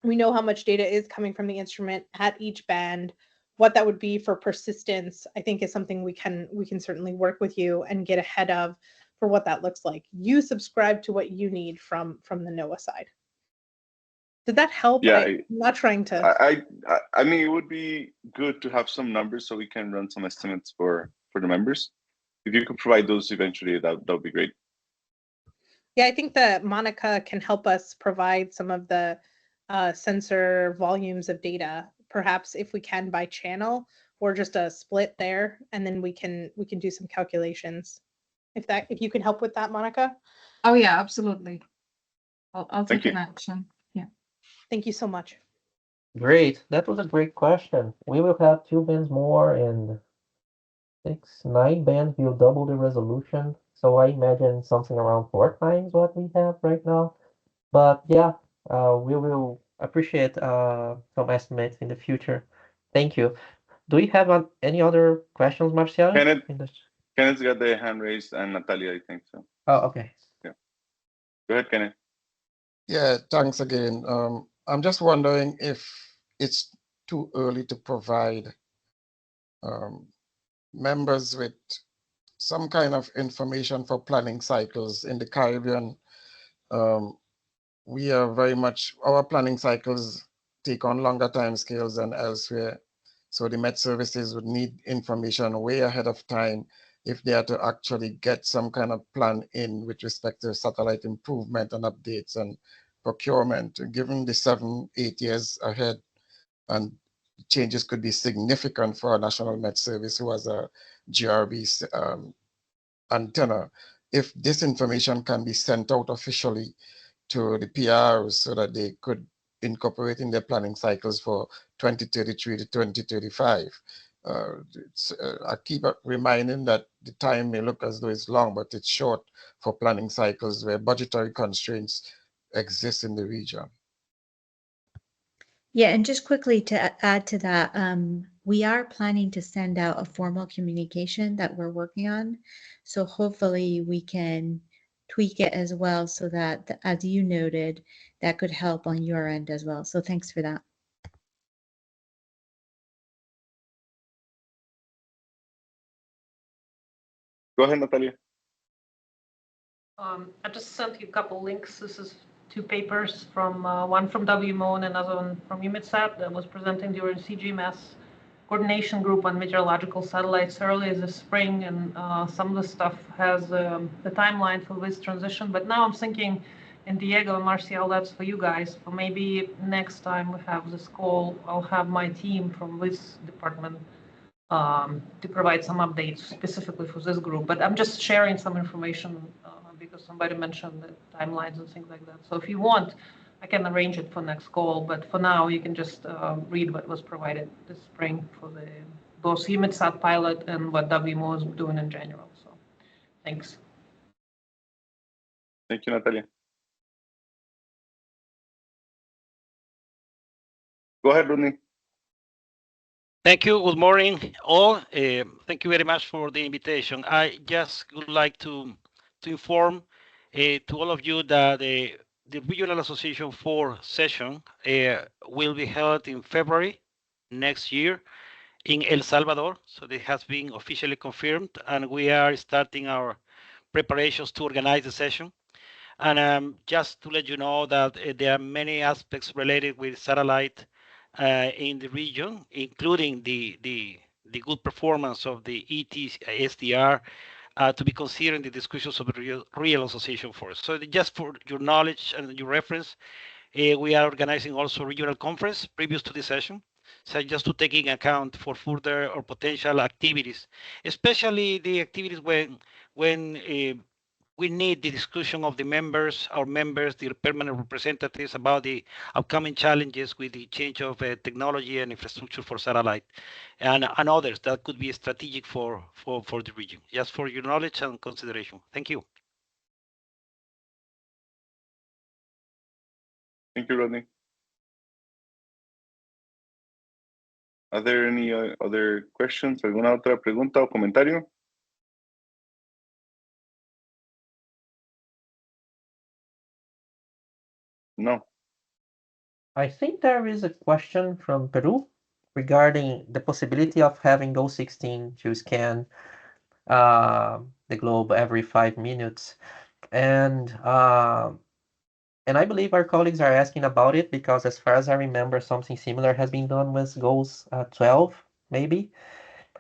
We know how much data is coming from the instrument at each band. what that would be for persistence, I think is something we can certainly work with you and get ahead of for what that looks like. You subscribe to what you need from the NOAA side. Did that help? Yeah, I'm not trying to. I mean, it would be good to have some numbers so we can run some estimates for the members. If you could provide those eventually, that would be great. Yeah, I think that Monica can help us provide some of the sensor volumes of data, perhaps if we can by channel or just a split there, and then we can do some calculations. If you can help with that, Monica. Oh yeah, absolutely. I'll Thank take you. an action. Yeah. Thank you so much. Great. That was a great question. We will have 2 bands more, and 9 bands will double the resolution. So I imagine something around 4 times what we have right now. But yeah, we will appreciate some estimates in the future. Thank you. Do you have any other questions, Marcelo? Kenneth's got the hand raised, and Natalia, I think so. Oh, okay. Yeah. Go ahead, Kenneth. Yeah, thanks again. I'm just wondering if it's too early to provide members with some kind of information for planning cycles in the Caribbean. We are very much, our planning cycles take on longer time scales than elsewhere. So the Met Services would need information way ahead of time if they are to actually get some kind of plan in with respect to satellite improvement and updates and procurement. Given the 7-8 years ahead, and changes could be significant for our National Met Service, who has a GRB antenna. If this information can be sent out officially to the PRs so that they could incorporate in their planning cycles for 2033 to 2035. I keep reminding that the time may look as though it's long, but it's short for planning cycles where budgetary constraints exist in the region. Yeah, and just quickly to add to that, we are planning to send out a formal communication that we're working on. So hopefully we can tweak it as well so that, as you noted, that could help on your end as well. So thanks for that. Go ahead, Natalia. I just sent you a couple links. This is 2 papers from one from WMO and another one from EUMETSAT that was presenting during CGMS coordination group on meteorological satellites earlier this spring, and some of the stuff has the timeline for this transition. But now I'm thinking, and Diego and Marcial, that's for you guys. For maybe next time we have this call, I'll have my team from this department to provide some updates specifically for this group. But I'm just sharing some information because somebody mentioned the timelines and things like that. So if you want, I can arrange it for next call. But for now, you can just read what was provided this spring for the both EUMETSAT pilot and what WMO is doing in general. So thanks. Thank you, Natalia. Go ahead, Rodney. Thank you. Good morning, all. Thank you very much for the invitation. I just would like to inform to all of you that the Regional Association 4 session will be held in February next year in El Salvador. So it has been officially confirmed, and we are starting our preparations to organize the session. And just to let you know that there are many aspects related with satellite in the region, including the good performance of the ET-SDR to be considered in the discussions of the Real Association Force. So just for your knowledge and your reference, we are organizing also a regional conference previous to this session. So just to take in account for further or potential activities, especially the activities when we need the discussion of the members, our members, the permanent representatives about the upcoming challenges with the change of technology and infrastructure for satellite and others that could be strategic for the region. Just for your knowledge and consideration. Thank you. Thank you, Rodney. Are there any other questions? ¿Alguna otra pregunta o comentario? No. I think there is a question from Peru regarding the possibility of having GO-16 to scan the globe every 5 minutes. And I believe our colleagues are asking about it because, as far as I remember, something similar has been done with GOES-12, maybe,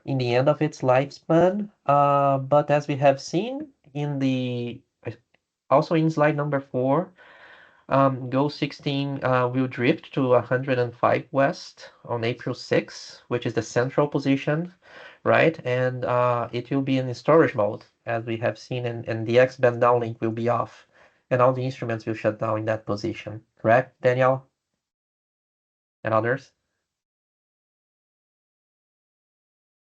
in the end of its lifespan. But as we have seen also in slide number 4, GO-16 will drift to 105 west on April 6, which is the central position, right? And it will be in storage mode, as we have seen, and the X-band downlink will be off, and all the instruments will shut down in that position. Correct, Daniel? And others?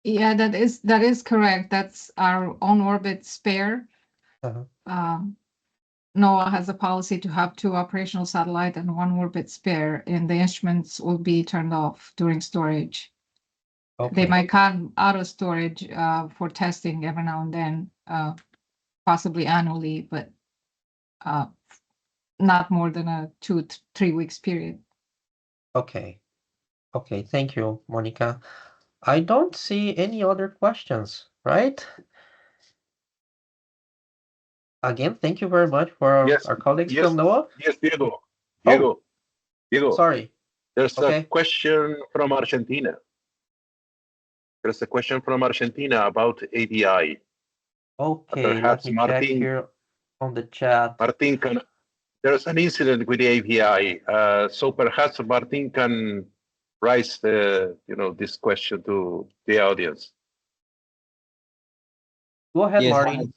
Yeah, that is correct. That's our on-orbit spare. NOAA has a policy to have 2 operational satellite and 1 orbit spare, and the instruments will be turned off during storage. Okay. They might come out of storage for testing every now and then, possibly annually, but not more than a 2-3 weeks period. Okay. Okay, thank you, Monica. I don't see any other questions, right? Again, thank you very much for our colleagues from NOAA. Yes, Diego. Oh, Diego. sorry. There's Okay. a question from Argentina. There's a question from Argentina about ABI. Okay, Perhaps let me check here on the chat. Martin there's an incident with the ABI, so perhaps Martin can raise this question to the audience. Go ahead, Yes, Martin.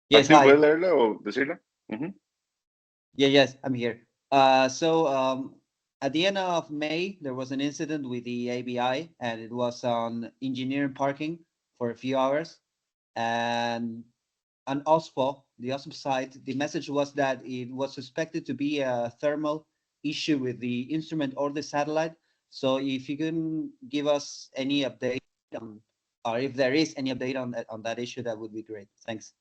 Yes, ¿Tú hi. puedes leerlo o decirlo? Yes, I'm here. So at the end of May, there was an incident with the ABI, and it was on engineering parking for a few hours. And on OSPO, the OSPO site, the message was that it was suspected to be a thermal issue with the instrument or the satellite. So if you can give us any update on, or if there is any update on that issue, that would be great. Thanks.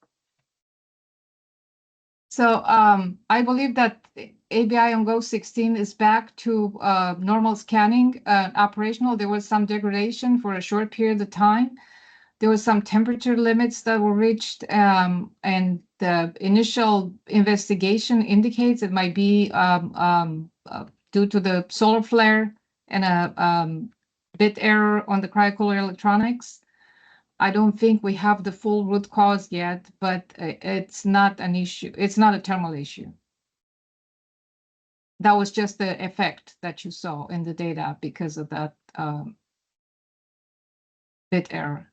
So I believe that ABI on GO-16 is back to normal scanning, operational. There was some degradation for a short period of time. There was some temperature limits that were reached, and the initial investigation indicates it might be due to the solar flare and a bit error on the cryocooler electronics. I don't think we have the full root cause yet, but it's not an issue. It's not a thermal issue. That was just the effect that you saw in the data because of that bit error.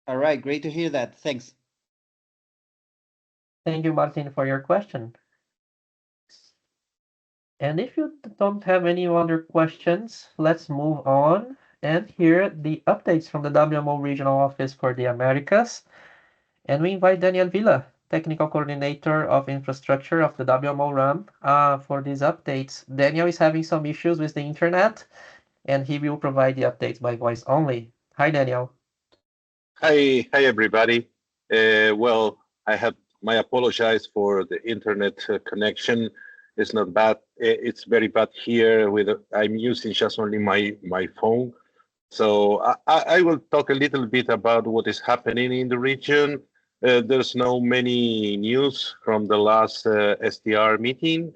All right, great to hear that. Thanks. Thank you, Martin, for your question. And if you don't have any other questions, let's move on and hear the updates from the WMO Regional Office for the Americas. And we invite Daniel Villa, Technical Coordinator of Infrastructure of the WMO RAM, for these updates. Daniel is having some issues with the internet, and he will provide the updates by voice only. Hi, Daniel. Hi, everybody. Well, my apologize for the internet connection. It's not bad. It's very bad here. I'm using just only my phone. So I will talk a little bit about what is happening in the region. There's no many news from the last SDR meeting.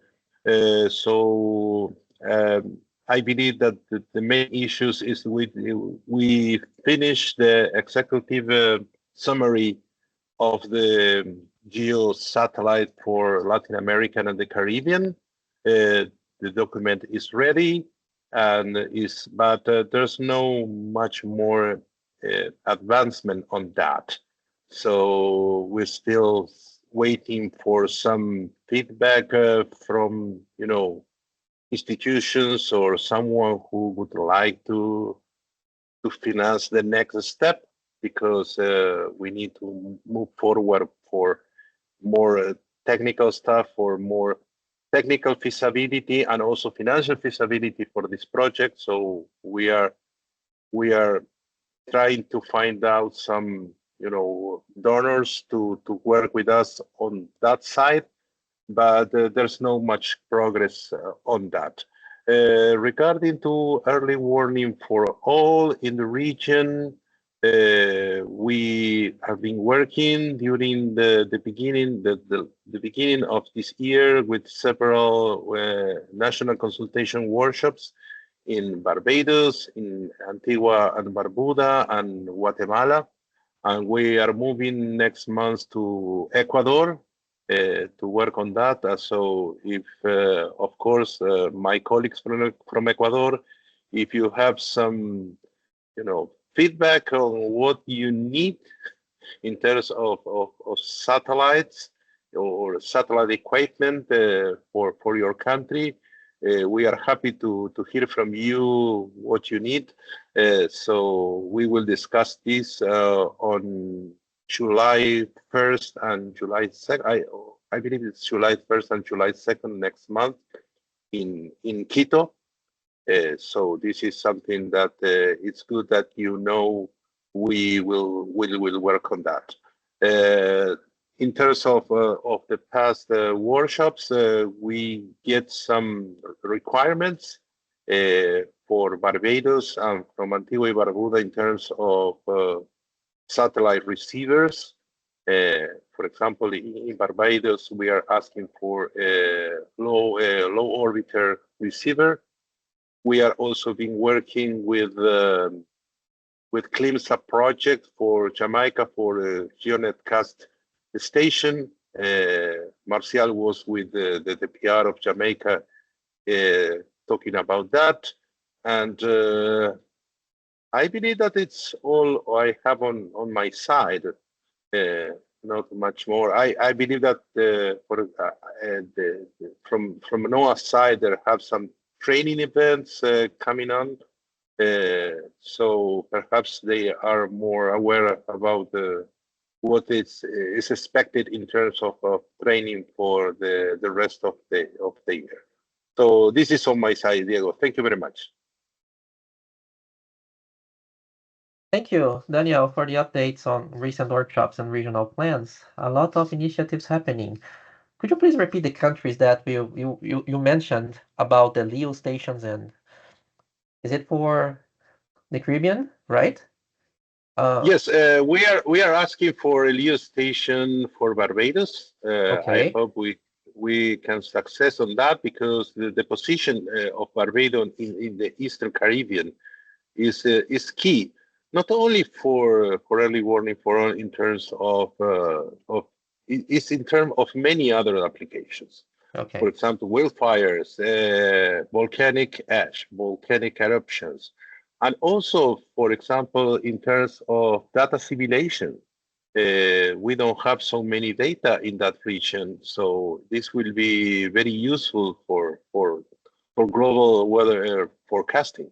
I believe that the main issues is we finished the executive summary of the GEO satellite for Latin America and the Caribbean. The document is ready, but there's no much more advancement on that. So we're still waiting for some feedback from institutions or someone who would like to finance the next step, because we need to move forward for more technical stuff, for more technical feasibility and also financial feasibility for this project. So we are trying to find out some donors to work with us on that side, but there's no much progress on that. Regarding to early warning for all in the region, we have been working during the beginning of this year with several national consultation workshops in Barbados, in Antigua and Barbuda, and Guatemala. And we are moving next month to Ecuador to work on that. So if, of course, my colleagues from Ecuador, if you have some, feedback on what you need in terms of satellites or satellite equipment for your country, we are happy to hear from you what you need. So we will discuss this on July 1st and July 2nd. I believe it's July 1st and July 2nd next month in Quito. So this is something that it's good that we will work on that. In terms of the past workshops, we get some requirements for Barbados and from Antigua y Barbuda in terms of satellite receivers. For example, in Barbados, we are asking for a low orbiter receiver. We are also been working with CLIMSA project for Jamaica for a GeoNetcast station. Marcial was with the PR of Jamaica talking about that. And I believe that it's all I have on my side. Not much more. I believe that from NOAA's side, there have some training events coming on. So perhaps they are more aware about what is expected in terms of training for the rest of the year. So this is on my side, Diego. Thank you very much. Thank you, Daniel, for the updates on recent workshops and regional plans. A lot of initiatives happening. Could you please repeat the countries that you mentioned about the LEO stations, and is it for the Caribbean, right? Yes, we are asking for a LEO station for Barbados. Okay. I hope we can success on that because the position of Barbados in the Eastern Caribbean is key, not only for early warning in terms of it's in terms of many other applications. Okay. For example, wildfires, volcanic ash, volcanic eruptions, and also, for example, in terms of data simulation. We don't have so many data in that region, so this will be very useful for global weather forecasting,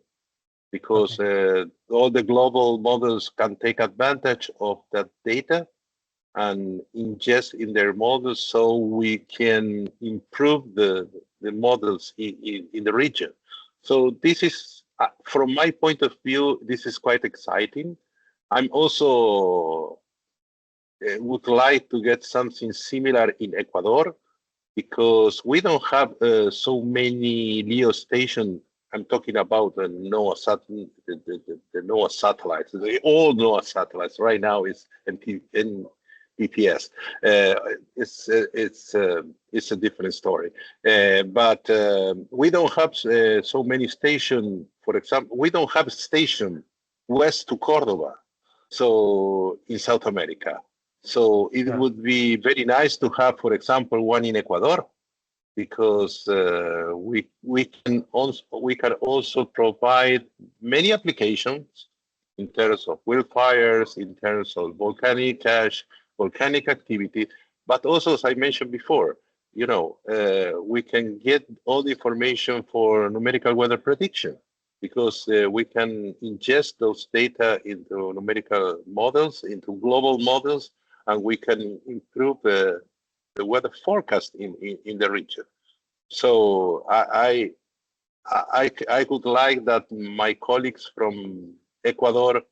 because all the global models can take advantage of that data and ingest in their models, so we can improve the models in the region. So this is, from my point of view, this is quite exciting. I'm also would like to get something similar in Ecuador, because we don't have so many LEO stations. I'm talking about the NOAA NOAA satellites. The old NOAA satellites right now is NPS. It's a different story. But we don't have so many stations. For example, we don't have a station west to Cordoba, so in South America. So it would be very nice to have, for example, one in Ecuador, because we can also provide many applications in terms of wildfires, in terms of volcanic ash, volcanic activity, but also, as I mentioned before, we can get all the information for numerical weather prediction, because we can ingest those data into numerical models, into global models, and we can improve the weather forecast in the region. So I would like that my colleagues from Ecuador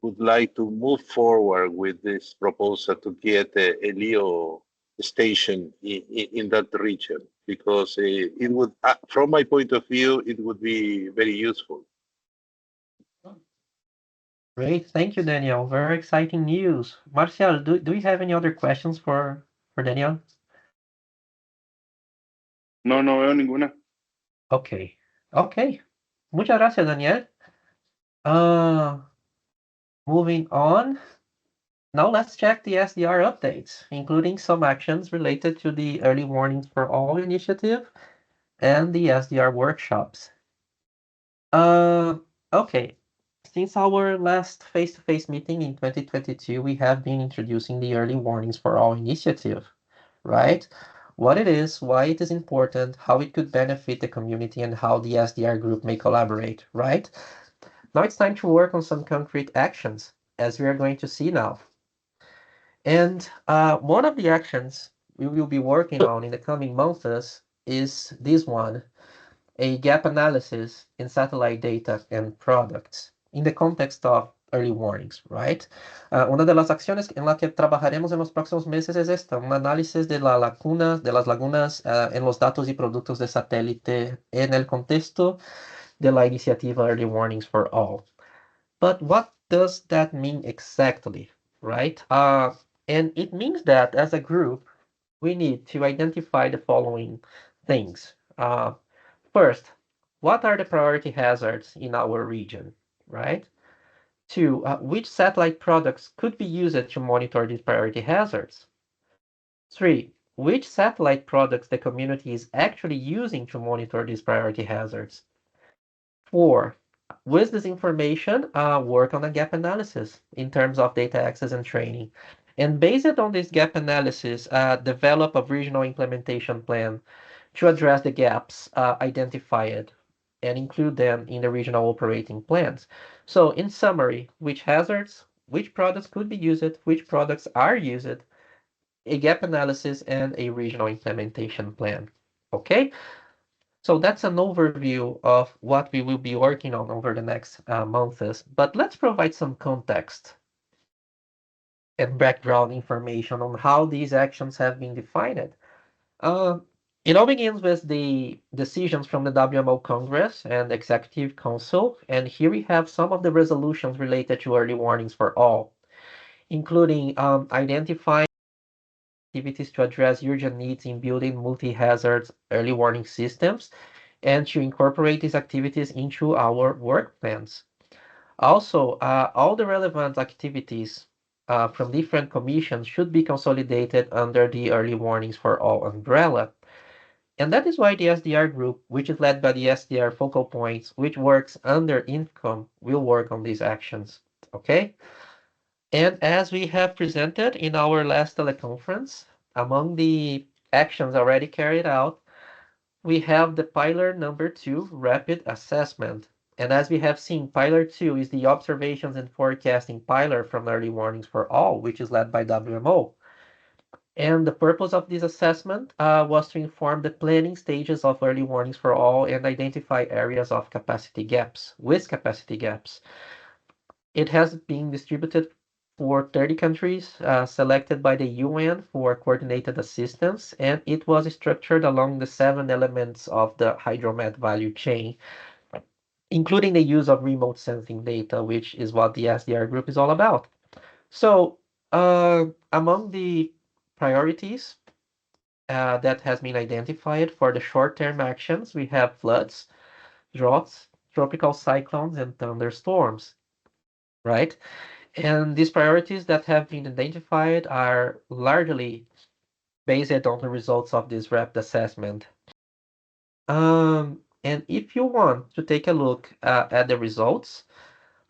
would like to move forward with this proposal to get a LEO station in that region, because it would, from my point of view, it would be very useful. Great, thank you, Daniel. Very exciting news. Marcial, do you have any other questions for Daniel? No, no veo ninguna. Okay, okay. Muchas gracias, Daniel. Moving on. Now let's check the SDR updates, including some actions related to the Early Warnings for All initiative and the SDR workshops. Okay. Since our last face-to-face meeting in 2022, we have been introducing the Early Warnings for All initiative, right? What it is, why it is important, how it could benefit the community, and how the SDR group may collaborate, right? Now it's time to work on some concrete actions, as we are going to see now. And one of the actions we will be working on in the coming months is this one, a gap analysis in satellite data and products in the context of early warnings, right? Una de las acciones en la que trabajaremos en los próximos meses es esta, un análisis de las lagunas en los datos y productos de satélite en el contexto de la iniciativa Early Warnings for All. But what does that mean exactly, right? And it means that as a group, we need to identify the following things. First, what are the priority hazards in our region, right? Two, which satellite products could be used to monitor these priority hazards? Three, which satellite products the community is actually using to monitor these priority hazards? Four, with this information, work on a gap analysis in terms of data access and training. And based on this gap analysis, develop a regional implementation plan to address the gaps identified and include them in the regional operating plans. So in summary, which hazards, which products could be used, which products are used, a gap analysis, and a regional implementation plan. Okay? So that's an overview of what we will be working on over the next months. But let's provide some context and background information on how these actions have been defined. It all begins with the decisions from the WMO Congress and Executive Council, and here we have some of the resolutions related to early warnings for all, including identifying activities to address urgent needs in building multi-hazard early warning systems, and to incorporate these activities into our work plans. Also, all the relevant activities from different commissions should be consolidated under the Early Warnings for All umbrella. And that is why the SDR group, which is led by the SDR focal points, which works under INFCOM, will work on these actions. Okay? And as we have presented in our last teleconference, among the actions already carried out, we have the pillar number 2, rapid assessment. And as we have seen, pillar 2 is the observations and forecasting pillar from Early Warnings for All, which is led by WMO. And the purpose of this assessment was to inform the planning stages of Early Warnings for All and identify areas of capacity gaps, with capacity gaps. It has been distributed for 30 countries, selected by the UN for coordinated assistance, and it was structured along the 7 elements of the hydromet value chain, including the use of remote sensing data, which is what the SDR group is all about. So, among the priorities that has been identified for the short-term actions, we have floods, droughts, tropical cyclones, and thunderstorms, right? And these priorities that have been identified are largely based on the results of this rapid assessment. And if you want to take a look at the results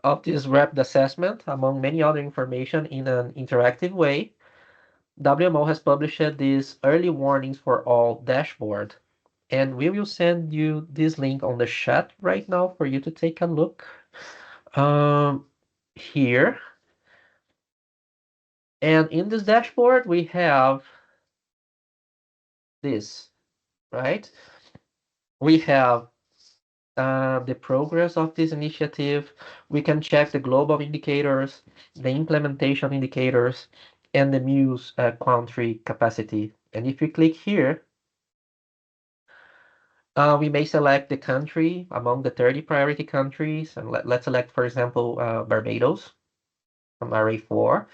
of this rapid assessment, among many other information in an interactive way, WMO has published this Early Warnings for All dashboard. And we will send you this link on the chat right now for you to take a look here. And in this dashboard, we have this, right? We have the progress of this initiative. We can check the global indicators, the implementation indicators, and the Muse country capacity. And if we click here, we may select the country among the 30 priority countries. And let's select, for example, Barbados from RA4.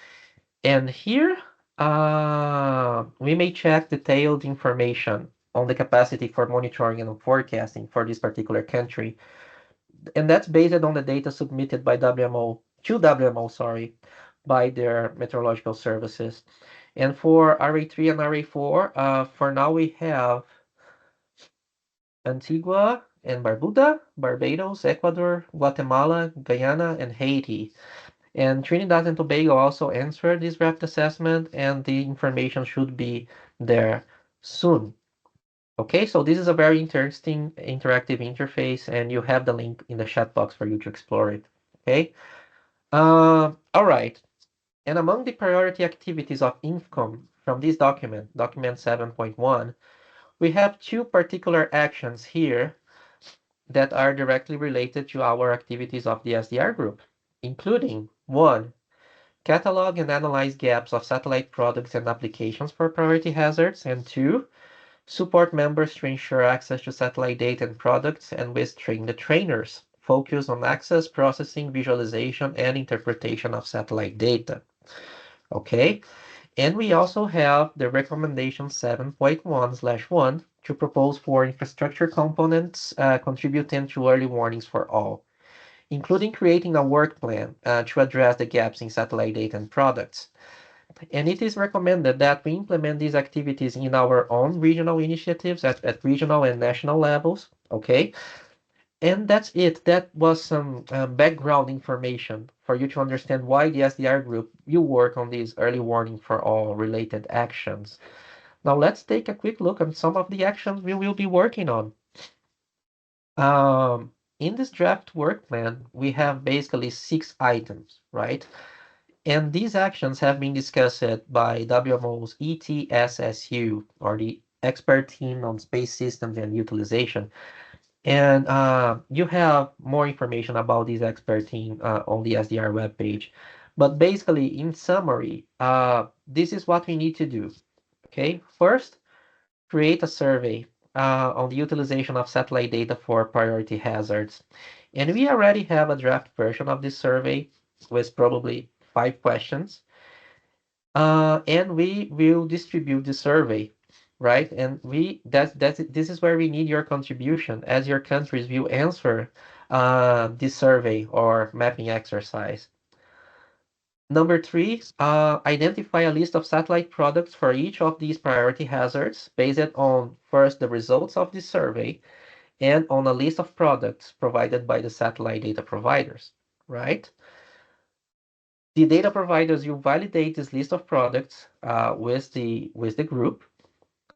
And here, we may check detailed information on the capacity for monitoring and forecasting for this particular country. And that's based on the data submitted by WMO, to WMO, sorry, by their meteorological services. And for RA3 and RA4, for now we have Antigua and Barbuda, Barbados, Ecuador, Guatemala, Guyana, and Haiti. And Trinidad and Tobago also answered this rapid assessment, and the information should be there soon. Okay, so this is a very interesting interactive interface, and you have the link in the chat box for you to explore it. Okay, all right. And among the priority activities of INFCOM from this document, document 7.1, we have two particular actions here that are directly related to our activities of the SDR group, including 1. Catalog and analyze gaps of satellite products and applications for priority hazards, and 2. Support members to ensure access to satellite data and products, and with train the trainers. Focus on access, processing, visualization, and interpretation of satellite data. Okay, and we also have the recommendation 7.1/1 to propose for infrastructure components contributing to early warnings for all, including creating a work plan to address the gaps in satellite data and products. And it is recommended that we implement these activities in our own regional initiatives at regional and national levels, okay? And that's it. That was some background information for you to understand why the SDR group, you work on these early warning for all related actions. Now let's take a quick look at some of the actions we will be working on. In this draft work plan, we have basically 6 items, right? And these actions have been discussed by WMO's ETSSU, or the Expert Team on Space Systems and Utilization. And you have more information about this expert team on the SDR webpage. But basically, in summary, this is what we need to do. Okay, first, create a survey on the utilization of satellite data for priority hazards. And we already have a draft version of this survey with probably 5 questions. And we will distribute the survey, right? And this is where we need your contribution, as your countries will answer this survey or mapping exercise. Number 3, identify a list of satellite products for each of these priority hazards based on first the results of this survey and on a list of products provided by the satellite data providers, right? The data providers will validate this list of products with the group.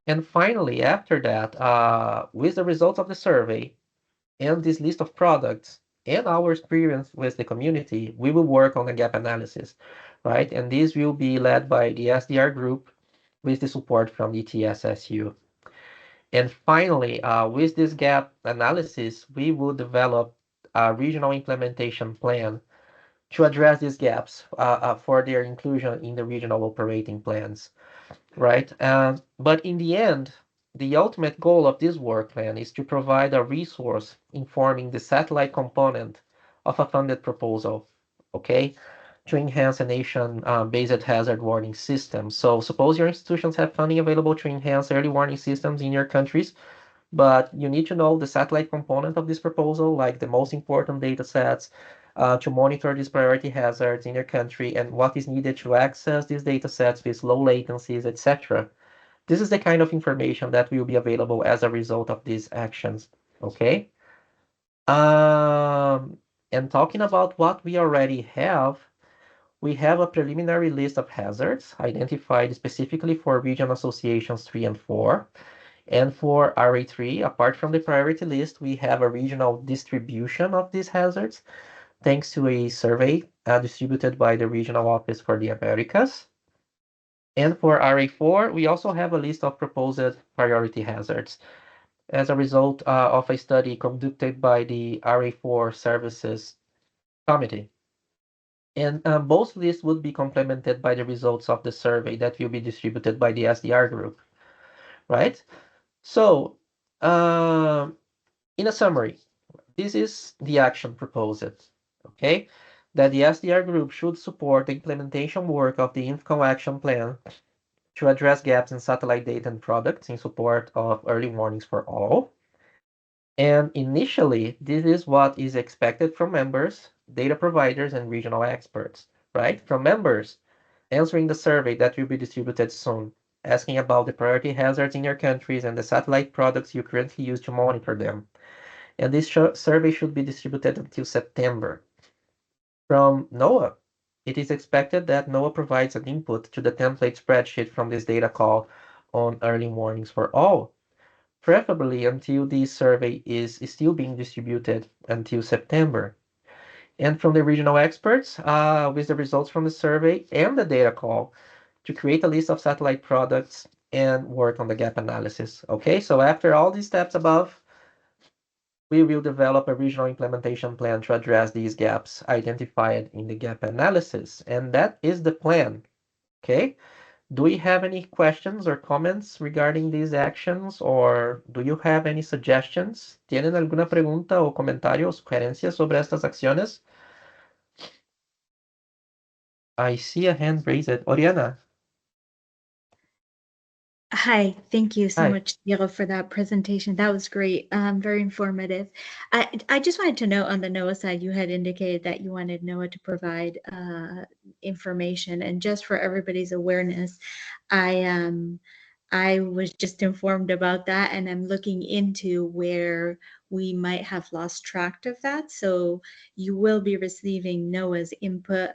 And finally, after that, with the results of the survey and this list of products and our experience with the community, we will work on a gap analysis, right? And this will be led by the SDR group with the support from the TSSU. And finally, with this gap analysis, we will develop a regional implementation plan to address these gaps for their inclusion in the regional operating plans, right? But in the end, the ultimate goal of this work plan is to provide a resource informing the satellite component of a funded proposal, okay, to enhance a nation-based hazard warning system. So suppose your institutions have funding available to enhance early warning systems in your countries, but you need to know the satellite component of this proposal, like the most important data sets, to monitor these priority hazards in your country and what is needed to access these data sets with low latencies, etc. This is the kind of information that will be available as a result of these actions, okay? And talking about what we already have, we have a preliminary list of hazards identified specifically for region associations 3 and 4. And for RA3, apart from the priority list, we have a regional distribution of these hazards, thanks to a survey distributed by the Regional Office for the Americas. And for RA4, we also have a list of proposed priority hazards as a result of a study conducted by the RA4 Services Committee. And both lists would be complemented by the results of the survey that will be distributed by the SDR group, right? So, in a summary, this is the action proposed, okay? That the SDR group should support the implementation work of the INFCOM action plan to address gaps in satellite data and products in support of early warnings for all. And initially, this is what is expected from members, data providers, and regional experts, right? From members, answering the survey that will be distributed soon, asking about the priority hazards in your countries and the satellite products you currently use to monitor them. And this survey should be distributed until September. From NOAA, it is expected that NOAA provides an input to the template spreadsheet from this data call on early warnings for all, preferably until the survey is still being distributed until September. And from the regional experts, with the results from the survey and the data call, to create a list of satellite products and work on the gap analysis. Okay, so after all these steps above, we will develop a regional implementation plan to address these gaps identified in the gap analysis. And that is the plan. Okay, do we have any questions or comments regarding these actions, or do you have any suggestions? ¿Tienen alguna pregunta o comentario o sugerencia sobre estas acciones? I see a hand raised. Oriana. Hi, thank you so Hi. much, Diego, for that presentation. That was great, very informative. I just wanted to note on the NOAA side, you had indicated that you wanted NOAA to provide information, and just for everybody's awareness, I was just informed about that, and I'm looking into where we might have lost track of that. So you will be receiving NOAA's input.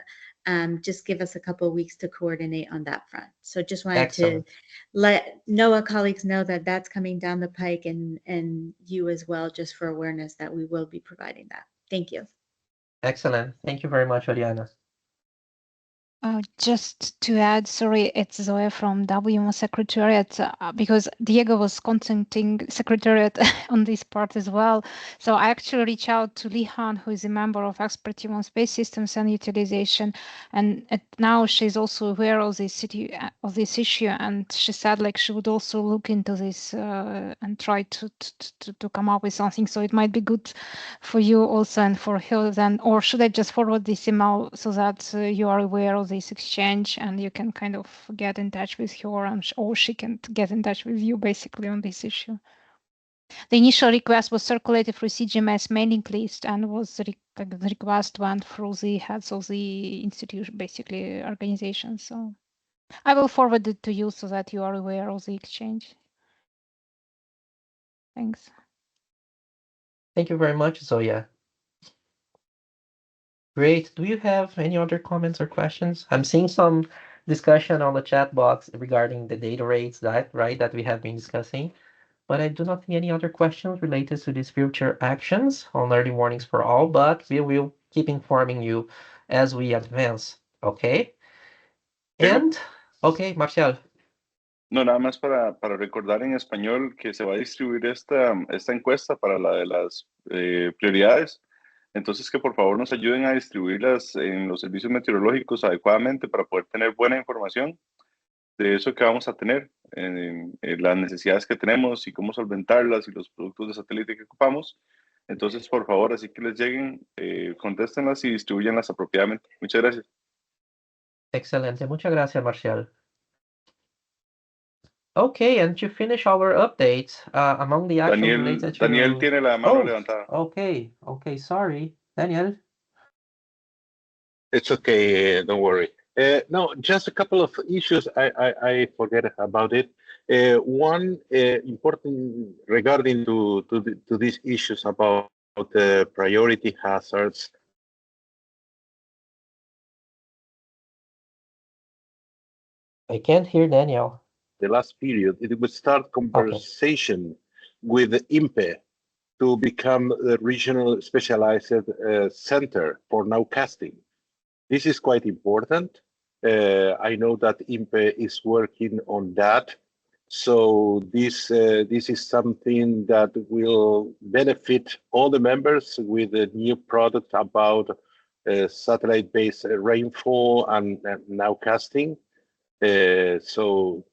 Just give us a couple of weeks to coordinate on that front. So just wanted Excellent. to let NOAA colleagues know that that's coming down the pike, and you as well, just for awareness that we will be providing that. Thank you. Excellent. Thank you very much, Oriana. Just to add, sorry, it's Zoe from WMO Secretariat, because Diego was contacting Secretariat on this part as well. So I actually reached out to Lihan, who is a member of expert team on space systems and utilization, and now she's also aware of this issue, and she said like she would also look into this and try to come up with something. So it might be good for you also and for her then, or should I just forward this email so that you are aware of this exchange and you can kind of get in touch with her, and or she can get in touch with you basically on this issue. The initial request was circulated through CGMS mailing list and was the request went through the heads of the institution, basically organization. So I will forward it to you so that you are aware of the exchange. Thanks. Thank you very much, Zoya. Great. Do you have any other comments or questions? I'm seeing some discussion on the chat box regarding the data rates that we have been discussing, but I do not see any other questions related to these future actions on early warnings for all, but we will keep informing you as we advance, okay? And, okay, Marcial. No, nada más para recordar en español que se va a distribuir esta encuesta para la de las prioridades. Entonces, que por favor nos ayuden a distribuirlas en los servicios meteorológicos adecuadamente para poder tener buena información de eso que vamos a tener, en las necesidades que tenemos y cómo solventarlas y los productos de satélite que ocupamos. Entonces, por favor, así que les lleguen, contéstenlas y distribuyanlas apropiadamente. Muchas gracias. Excelente. Muchas gracias, Marcial. Okay, and to finish our updates, among the actions related to... Daniel tiene la mano levantada. Okay, sorry. Daniel? It's okay, don't worry. No, just a couple of issues. I forget about it. One important regarding to these issues about the priority hazards. I can't hear Daniel. The last period, it would start conversation with INPE to become the regional specialized center for nowcasting. This is quite important. I know that INPE is working on that. So this is something that will benefit all the members with a new product about satellite-based rainfall and nowcasting. So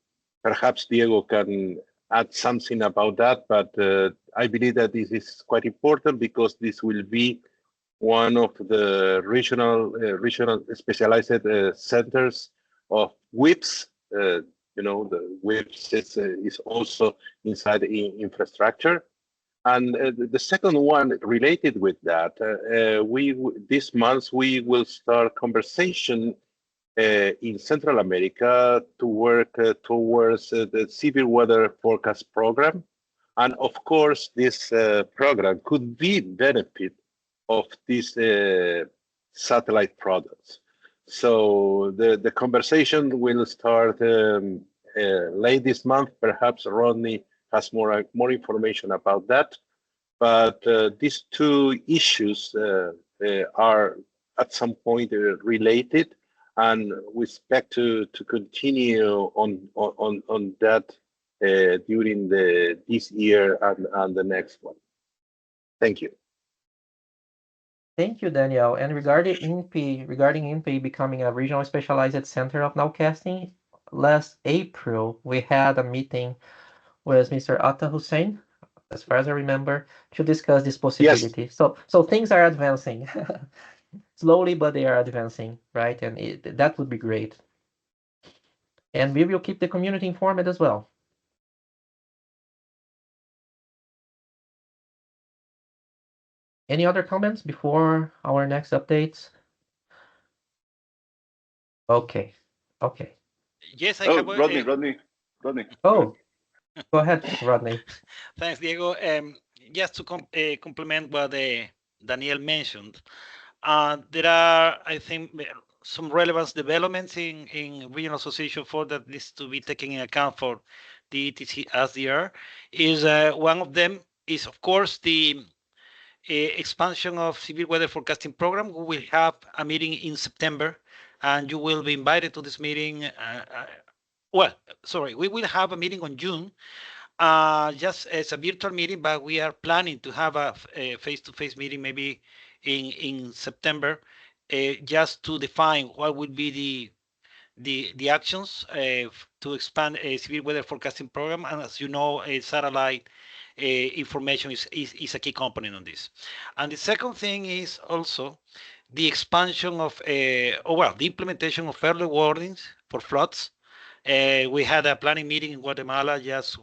perhaps Diego can add something about that, but I believe that this is quite important because this will be one of the regional specialized centers of WIPS. The WIPS is also inside the infrastructure. And the second one related with that, this month we will start conversation in Central America to work towards the severe weather forecast program. And of course, this program could be benefit of these satellite products. So the conversation will start late this month. Perhaps Rodney has more information about that. But these two issues are at some point related, and we expect to continue on that during this year and the next one. Thank you. Thank you, Daniel. And regarding INPE becoming a regional specialized center of nowcasting, last April we had a meeting with Mr. Atta Hussein, as far as I remember, to discuss this possibility. Yes. So things are advancing. Slowly, but they are advancing, right? And that would be great. And we will keep the community informed as well. Any other comments before our next updates? Okay. Yes, I have. Rodney. Oh, go ahead, Rodney. Thanks, Diego. Just to complement what Daniel mentioned, there are, I think, some relevant developments in Regional Association 4 that needs to be taken into account for the ETC SDR. One of them is, of course, the expansion of severe weather forecasting program. We will have a meeting in September, and you will be invited to this meeting. We will have a meeting on June, just as a virtual meeting, but we are planning to have a face-to-face meeting maybe in September, just to define what would be the actions to expand a severe weather forecasting program. And as you know, satellite information is a key component on this. And the second thing is also the expansion of, the implementation of early warnings for floods. We had a planning meeting in Guatemala just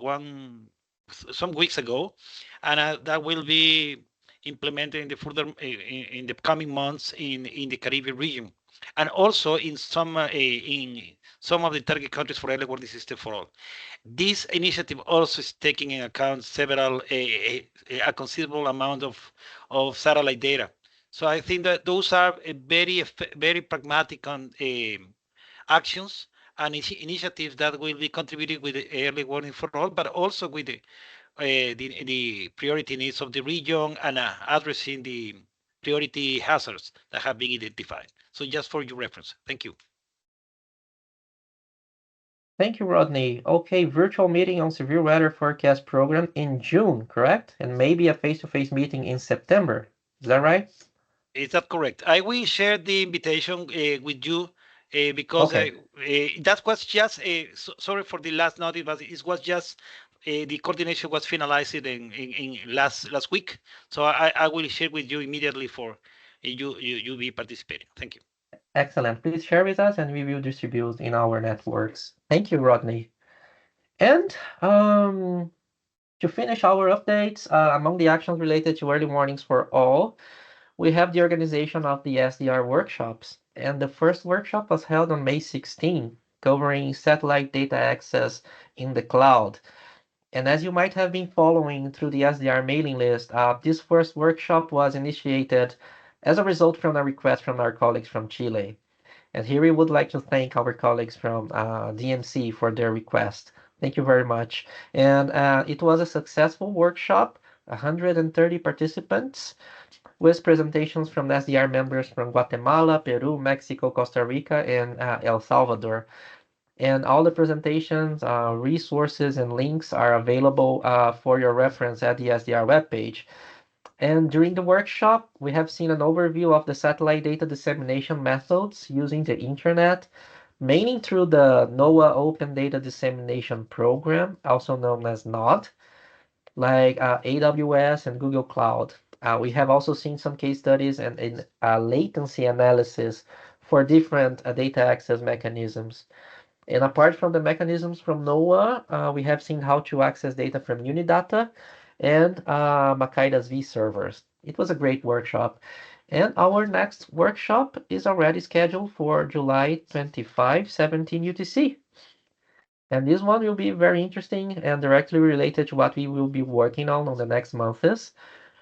some weeks ago, and that will be implemented in the coming months in the Caribbean region, and also in some of the target countries for early warning system for all. This initiative also is taking into account several a considerable amount of satellite data. So I think that those are very pragmatic actions and initiatives that will be contributing with the early warning for all, but also with the priority needs of the region and addressing the priority hazards that have been identified. So just for your reference, thank you. Thank you, Rodney. Okay, virtual meeting on severe weather forecast program in June, correct? And maybe a face-to-face meeting in September. Is that right? Is that correct? I will share the invitation with you because that was just, sorry for the last notice, but it was just the coordination was finalized in last week. So I will share with you immediately for you be participating. Thank you. Excellent. Please share with us and we will distribute in our networks. Thank you, Rodney. And to finish our updates, among the actions related to early warnings for all, we have the organization of the SDR workshops. And the first workshop was held on May 16, covering satellite data access in the cloud. And as you might have been following through the SDR mailing list, this first workshop was initiated as a result from a request from our colleagues from Chile. And here we would like to thank our colleagues from DMC for their request. Thank you very much. And it was a successful workshop, 130 participants, with presentations from SDR members from Guatemala, Peru, Mexico, Costa Rica, and El Salvador. And all the presentations, resources, and links are available for your reference at the SDR webpage. And during the workshop, we have seen an overview of the satellite data dissemination methods using the internet, mainly through the NOAA Open Data Dissemination Program, also known as NOD, like AWS and Google Cloud. We have also seen some case studies and in latency analysis for different data access mechanisms. And apart from the mechanisms from NOAA, we have seen how to access data from Unidata and Makaida's V servers. It was a great workshop. And our next workshop is already scheduled for July 25, 17 UTC. And this one will be very interesting and directly related to what we will be working on the next months,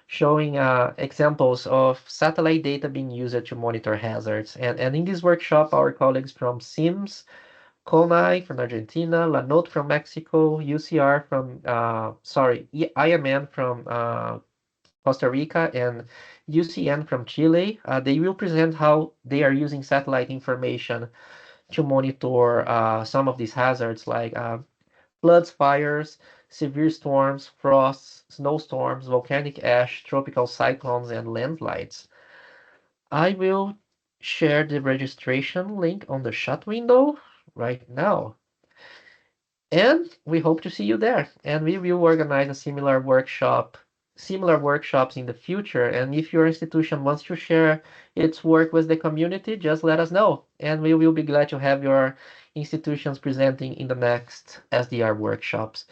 showing examples of satellite data being used to monitor hazards. And in this workshop, our colleagues from SIMS, CONAI from Argentina, LANOT from Mexico, UCR from, IMN from Costa Rica, and UCN from Chile. They will present how they are using satellite information to monitor some of these hazards like floods, fires, severe storms, frosts, snowstorms, volcanic ash, tropical cyclones, and landslides. I will share the registration link on the chat window right now. And we hope to see you there. And we will organize a similar workshops in the future. And if your institution wants to share its work with the community, just let us know. And we will be glad to have your institutions presenting in the next SDR workshops.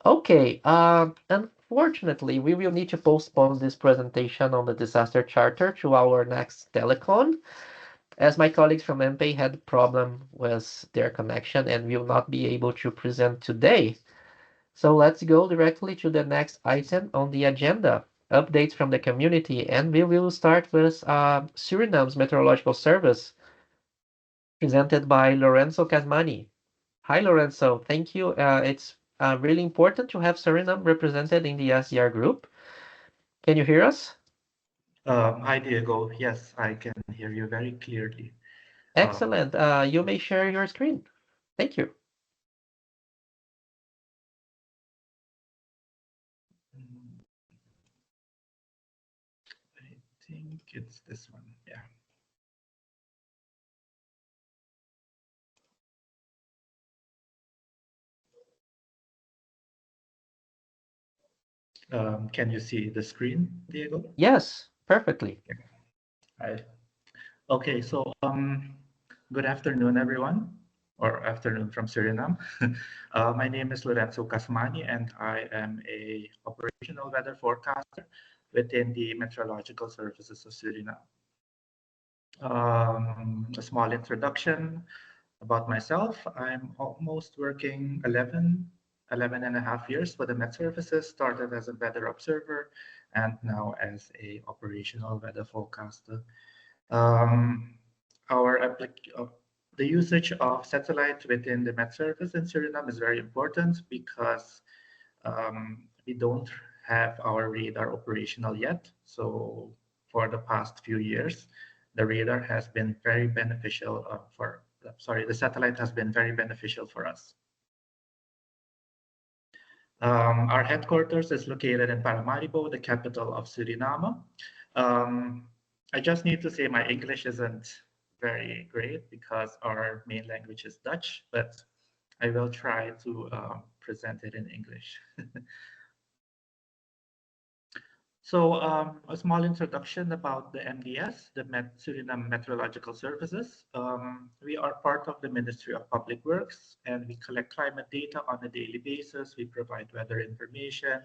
Okay, unfortunately, we will need to postpone this presentation on the disaster charter to our next telecon, as my colleagues from MPay had a problem with their connection and will not be able to present today. So let's go directly to the next item on the agenda, updates from the community, and we will start with Suriname's Meteorological Service, presented by Lorenzo Casmani. Hi, Lorenzo. Thank you. It's really important to have Suriname represented in the SDR group. Can you hear us? Hi, Diego. Yes, I can hear you very clearly. Excellent. You may share your screen. Thank you. I think it's this one. Yeah. Can you see the screen, Diego? Yes, perfectly. Hi. Okay, so good afternoon, everyone, or afternoon from Suriname. My name is Lorenzo Casmani, and I am a operational weather forecaster within the Meteorological Services of Suriname. A small introduction about myself. I'm almost working 11 and a half years for the Met Services, started as a weather observer and now as a operational weather forecaster. The usage of satellite within the Met Service in Suriname is very important because we don't have our radar operational yet. So for the past few years, the radar has been very beneficial the satellite has been very beneficial for us. Our headquarters is located in Paramaribo, the capital of Suriname. I just need to say my English isn't very great because our main language is Dutch, but I will try to present it in English. So a small introduction about the MDS, the Suriname Meteorological Services. We are part of the Ministry of Public Works, and we collect climate data on a daily basis. We provide weather information,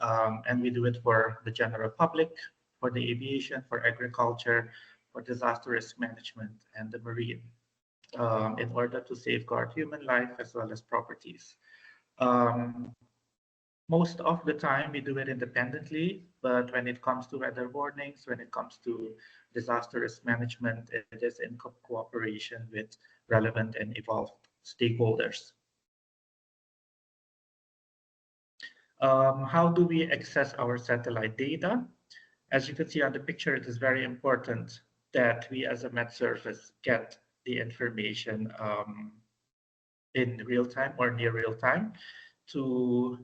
and we do it for the general public, for the aviation, for agriculture, for disaster risk management, and the marine, in order to safeguard human life as well as properties. Most of the time we do it independently, but when it comes to weather warnings, when it comes to disaster risk management, it is in cooperation with relevant and evolved stakeholders. How do we access our satellite data? As you can see on the picture, it is very important that we as a Met Service get the information in real time or near real time to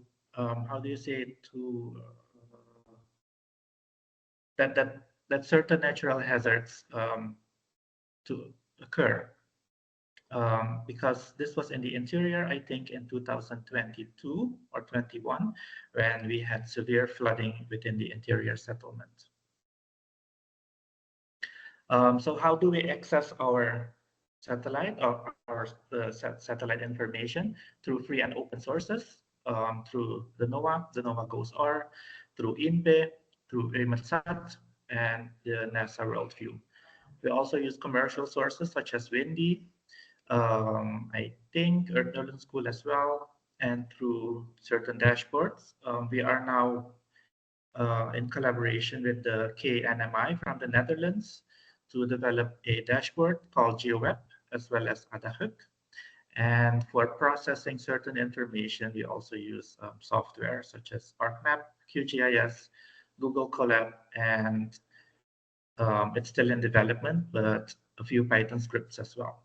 that certain natural hazards to occur. Because this was in the interior, I think in 2022 or 21, when we had severe flooding within the interior settlement. So how do we access our satellite or satellite information? Through free and open sources, through the NOAA GOES R, through INPE, through EUMETSAT, and the NASA Worldview. We also use commercial sources such as Windy, I think Earth Northern School as well, and through certain dashboards. We are now in collaboration with the KNMI from the Netherlands to develop a dashboard called GeoWeb, as well as AdaHook. And for processing certain information, we also use software such as ArcMap, QGIS, Google Colab, and it's still in development, but a few Python scripts as well.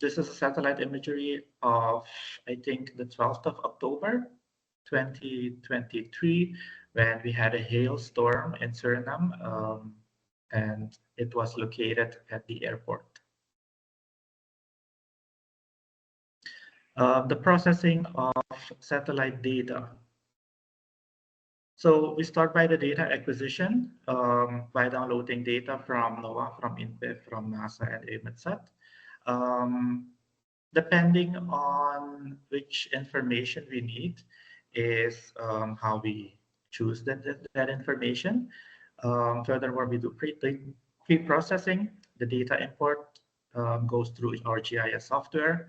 This is a satellite imagery of, I think, the 12th of October, 2023, when we had a hailstorm in Suriname, and it was located at the airport. The processing of satellite data. So we start by the data acquisition by downloading data from NOAA, from INPE, from NASA, and EUMETSAT. Depending on which information we need is how we choose that information. Furthermore, we do pre-processing. The data import goes through our GIS software.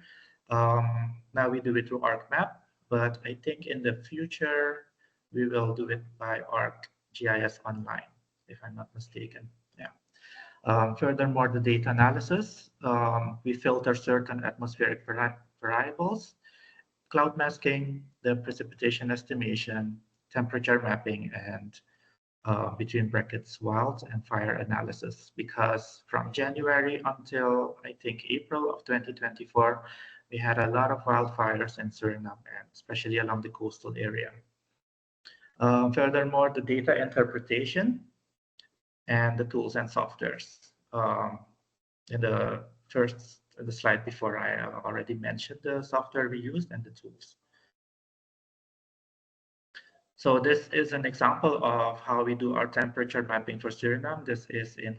Now we do it through ArcMap, but I think in the future, we will do it by ArcGIS Online, if I'm not mistaken. Yeah. Furthermore, the data analysis, we filter certain atmospheric variables, cloud masking, the precipitation estimation, temperature mapping, and between brackets, wild and fire analysis. Because from January until I think April of 2024, we had a lot of wildfires in Suriname, and especially along the coastal area. Furthermore, the data interpretation and the tools and softwares. In the slide before, I already mentioned the software we used and the tools. So this is an example of how we do our temperature mapping for Suriname. This is in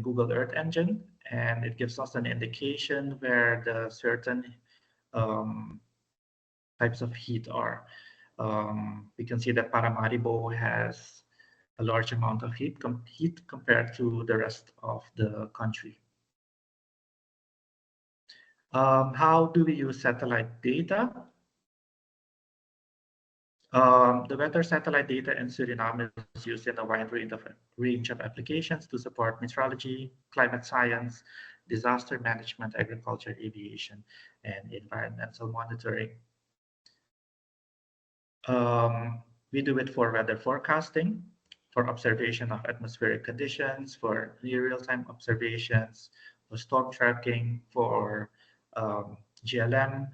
Google Earth Engine, and it gives us an indication where the certain types of heat are. We can see that Paramaribo has a large amount of heat compared to the rest of the country. How do we use satellite data? The weather satellite data in Suriname is used in a wide range of applications to support meteorology, climate science, disaster management, agriculture, aviation, and environmental monitoring. We do it for weather forecasting, for observation of atmospheric conditions, for near real-time observations, for storm tracking, for GLM.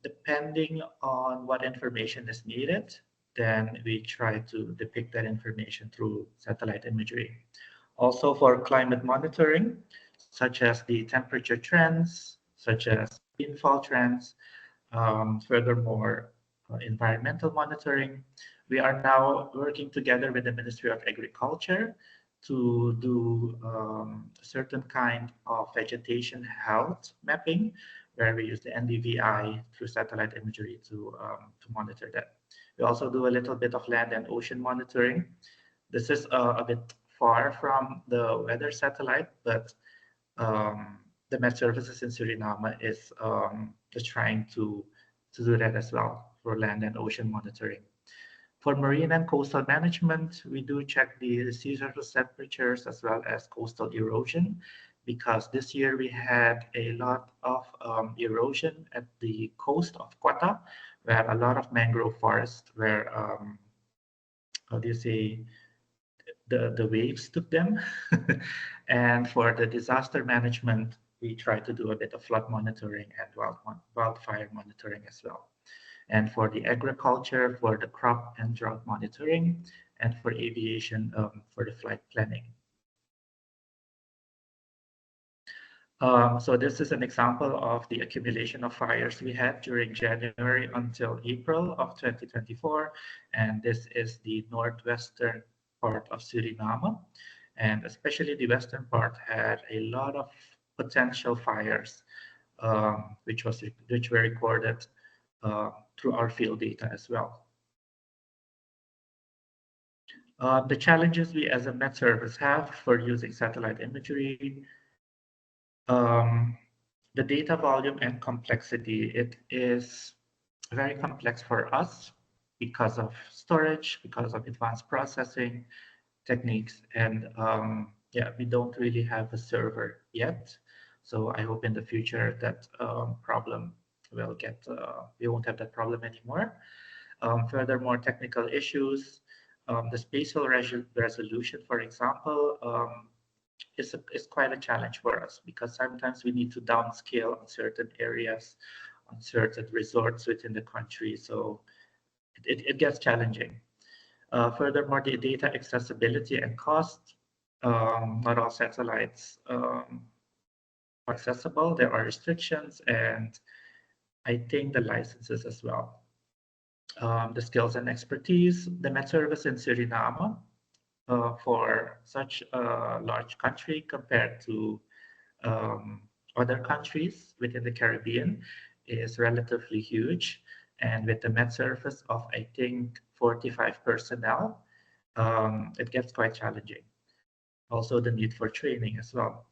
Depending on what information is needed, then we try to depict that information through satellite imagery. Also for climate monitoring, such as the temperature trends, such as rainfall trends. Furthermore, environmental monitoring. We are now working together with the Ministry of Agriculture to do a certain kind of vegetation health mapping, where we use the NDVI through satellite imagery to monitor that. We also do a little bit of land and ocean monitoring. This is a bit far from the weather satellite, but the Met Services in Suriname is just trying to do that as well for land and ocean monitoring. For marine and coastal management, we do check the sea surface temperatures as well as coastal erosion, because this year we had a lot of erosion at the coast of Quetta, where a lot of mangrove forests were, how do you say, the waves took them. And for the disaster management, we try to do a bit of flood monitoring and wildfire monitoring as well. and for the agriculture, for the crop and drought monitoring, and for aviation, for the flight planning. So this is an example of the accumulation of fires we had during January until April of 2024. And this is the northwestern part of Suriname. And especially the western part had a lot of potential fires, which were recorded through our field data as well. The challenges we as a Met Service have for using satellite imagery, the data volume and complexity, it is very complex for us because of storage, because of advanced processing techniques, and yeah, we don't really have a server yet. So I hope in the future that problem will get, we won't have that problem anymore. Furthermore, technical issues, the spatial resolution, for example, is quite a challenge for us because sometimes we need to downscale on certain areas, on certain resorts within the country. So it gets challenging. Furthermore, the data accessibility and cost, not all satellites are accessible. There are restrictions, and I think the licenses as well. The skills and expertise, the Met Service in Suriname, for such a large country compared to other countries within the Caribbean is relatively huge. And with the Met Service of, I think, 45 personnel, it gets quite challenging. Also the need for training as well.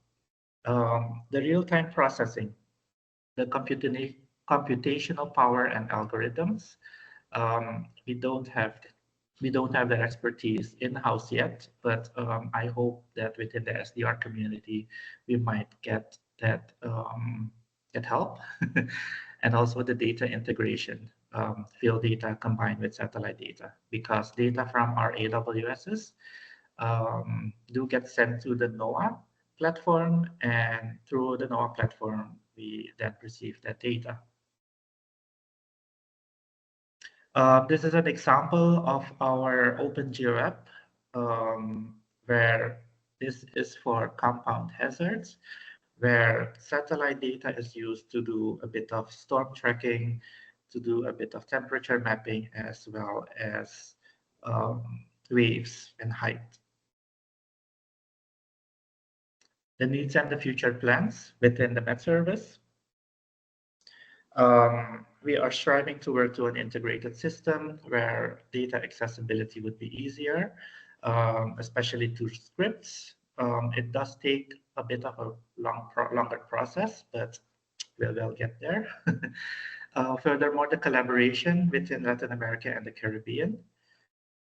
The real-time processing, the computational power and algorithms, we don't have that expertise in-house yet, but I hope that within the SDR community, we might get that get help. And also the data integration, field data combined with satellite data, because data from our AWSs do get sent to the NOAA platform, and through the NOAA platform, we then receive that data. This is an example of our OpenGeoApp, where this is for compound hazards, where satellite data is used to do a bit of storm tracking, to do a bit of temperature mapping, as well as waves and height. The needs and the future plans within the Met Service. We are striving to work to an integrated system where data accessibility would be easier, especially to scripts. It does take a bit of a longer process, but we'll get there. Furthermore, the collaboration within Latin America and the Caribbean,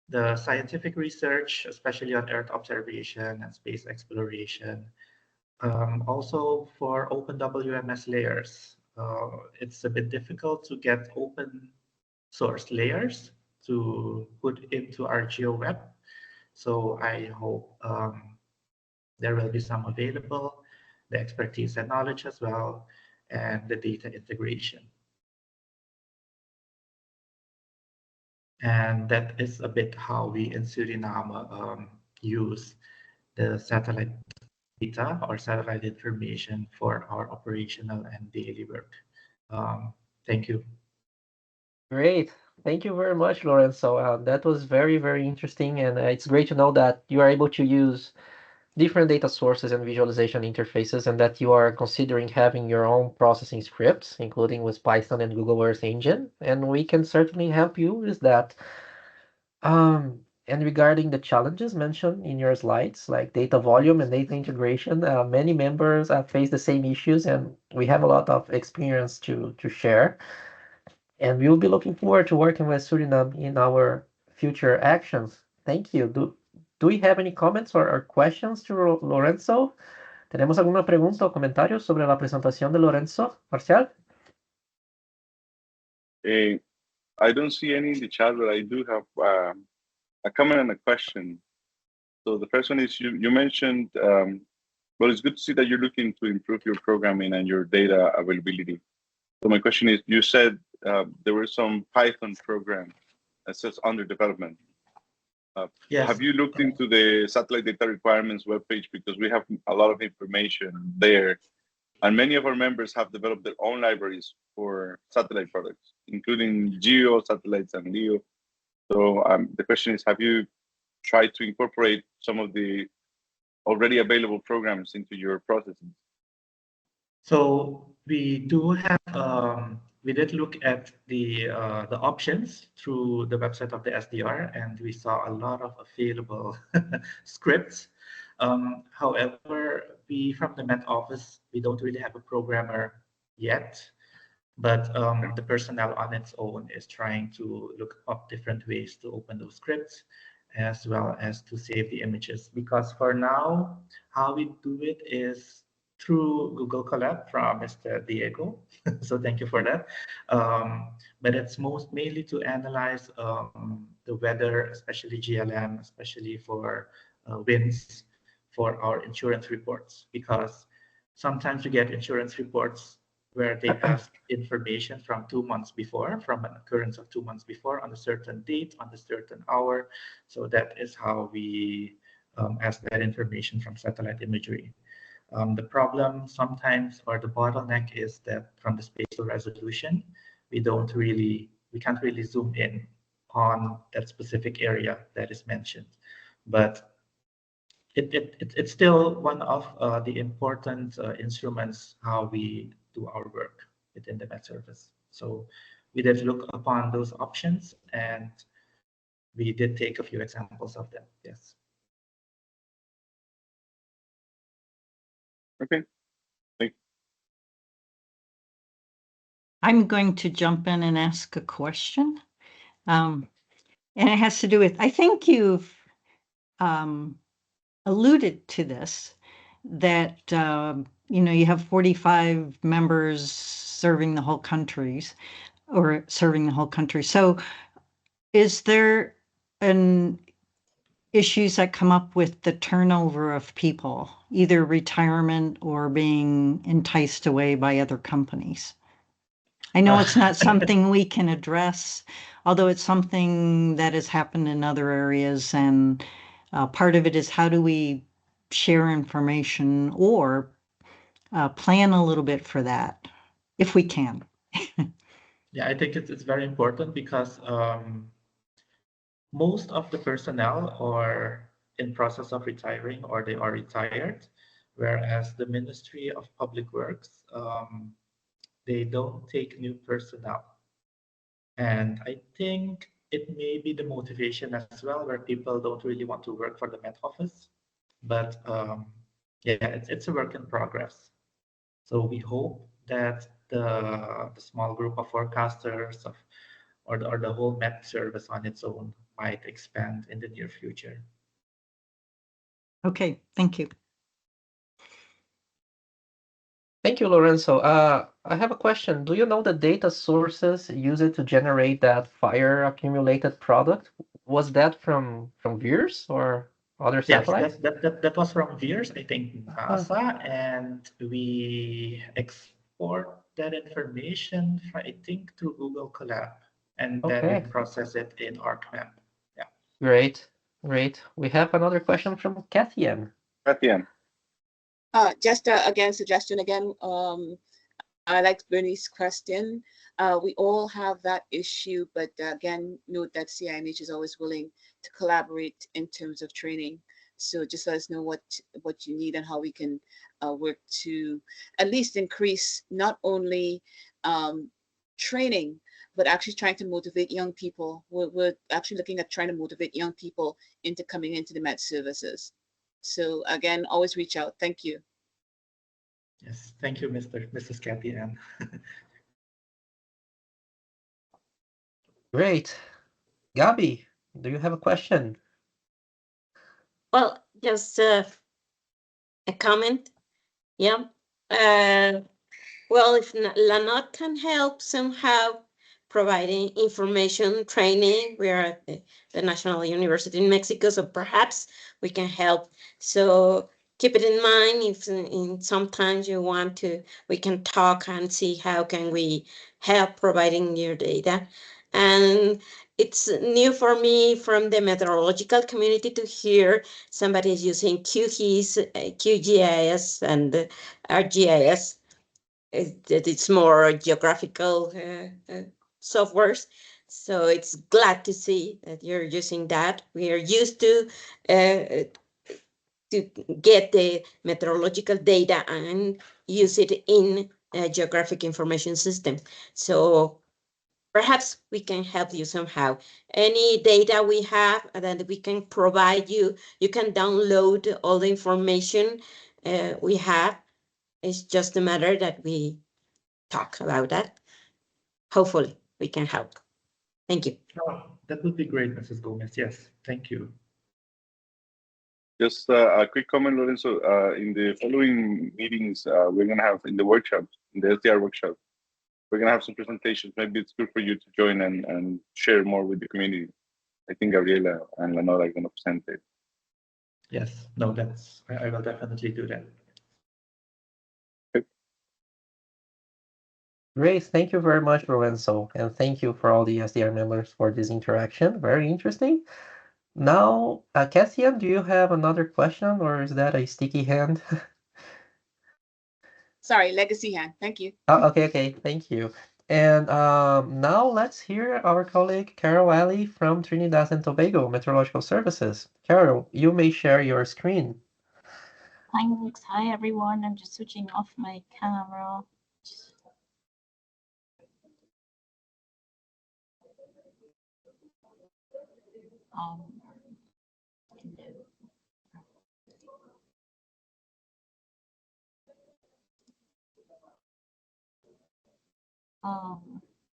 the scientific research, especially on Earth observation and space exploration. Also for open WMS layers, it's a bit difficult to get open source layers to put into our GeoWeb. So I hope there will be some available, the expertise and knowledge as well, and the data integration. And that is a bit how we in Suriname use the satellite data or satellite information for our operational and daily work. Thank you. Great. Thank you very much, Lorenzo. That was very, very interesting. And it's great to know that you are able to use different data sources and visualization interfaces, and that you are considering having your own processing scripts, including with Python and Google Earth Engine. And we can certainly help you with that. And regarding the challenges mentioned in your slides, like data volume and data integration, many members face the same issues, and we have a lot of experience to share. And we will be looking forward to working with Suriname in our future actions. Thank you. Do we have any comments or questions to Lorenzo? ¿Tenemos alguna pregunta o comentario sobre la presentación de Lorenzo Marcial? I don't see any in the chat, but I do have a comment and a question. So the first one is you mentioned, well, it's good to see that you're looking to improve your programming and your data availability. So my question is, you said there were some Python programs that says under development. Yes. Have you looked into the satellite data requirements webpage? Because we have a lot of information there. And many of our members have developed their own libraries for satellite products, including GEO, satellites, and LEO. So the question is, have you tried to incorporate some of the already available programs into your processes? So we do have, we did look at the options through the website of the SDR, and we saw a lot of available scripts. However, we from the Met Office, we don't really have a programmer yet, but the personnel on its own is trying to look up different ways to open those scripts, as well as to save the images. Because for now, how we do it is through Google Colab from Mr. Diego. So thank you for that. But it's mainly to analyze the weather, especially GLM, especially for winds, for our insurance reports, because sometimes we get insurance reports where they ask information from 2 months before, from an occurrence of 2 months before, on a certain date, on a certain hour. So that is how we ask that information from satellite imagery. The problem sometimes, or the bottleneck, is that from the spatial resolution, we can't really zoom in on that specific area that is mentioned. But it's still one of the important instruments how we do our work within the Met Service. So we did look upon those options, and we did take a few examples of them. Yes. Okay. I'm going to jump in and ask a question. And it has to do with, I think you've alluded to this, that, you have 45 members serving the whole countries, or serving the whole country. So is there issues that come up with the turnover of people, either retirement or being enticed away by other companies? I know it's not something we can address, although it's something that has happened in other areas. And part of it is, how do we share information or plan a little bit for that, if we can? Yeah, I think it's very important, because most of the personnel are in process of retiring, or they are retired, whereas the Ministry of Public Works, they don't take new personnel. And I think it may be the motivation as well, where people don't really want to work for the Met Office. But yeah, it's a work in progress. So we hope that the small group of forecasters or the whole Met Service on its own might expand in the near future. Okay, thank you. Thank you, Lorenzo. I have a question. Do you know the data sources used to generate that fire accumulated product? Was that from VIIRS or other satellites? Yes, that was from VIIRS, I think NASA, and we export that information, I think, through Google Colab, and then we process it in ArcMap. Yeah. Great. We have another question from Kathy Ann. Kathy Ann. Just again, suggestion again. I like Bernie's question. We all have that issue, but again, note that CIMH is always willing to collaborate in terms of training. So just let us know what you need and how we can work to at least increase not only training, but actually trying to motivate young people. We're actually looking at trying to motivate young people into coming into the Met Services. So again, always reach out. Thank you. Yes, thank you, Mrs. Kathy Ann. Great. Gabi, do you have a question? Well, just a comment. Yeah. Well, if LANOT can help somehow providing information training, we are at the National University in Mexico, so perhaps we can help. So keep it in mind if sometimes you want to, we can talk and see how can we help providing your data. And it's new for me from the meteorological community to hear somebody is using QGIS, QGIS and RGIS. It's more geographical softwares. So it's glad to see that you're using that. We are used to get the meteorological data and use it in a geographic information system. So perhaps we can help you somehow. Any data we have that we can provide you, you can download all the information we have. It's just a matter that we talk about that. Hopefully we can help. Thank you. Oh, that would be great, Mrs. Gomez. Yes, thank you. Just a quick comment, Lorenzo. In the following meetings, we're going to have in the workshop, in the SDR workshop, we're going to have some presentations. Maybe it's good for you to join and share more with the community. I think Gabriela and Lenora are going to present it. Yes, no, I will definitely do that. Great, thank you very much, Lorenzo, and thank you for all the SDR members for this interaction. Very interesting. Now, Cassian, do you have another question, or is that a sticky hand? Sorry, legacy hand. Thank you. Oh, okay, thank you. And now let's hear our colleague Carol Alley from Trinidad and Tobago Meteorological Services. Carol, you may share your screen. Thanks. Hi, everyone. I'm just switching off my camera.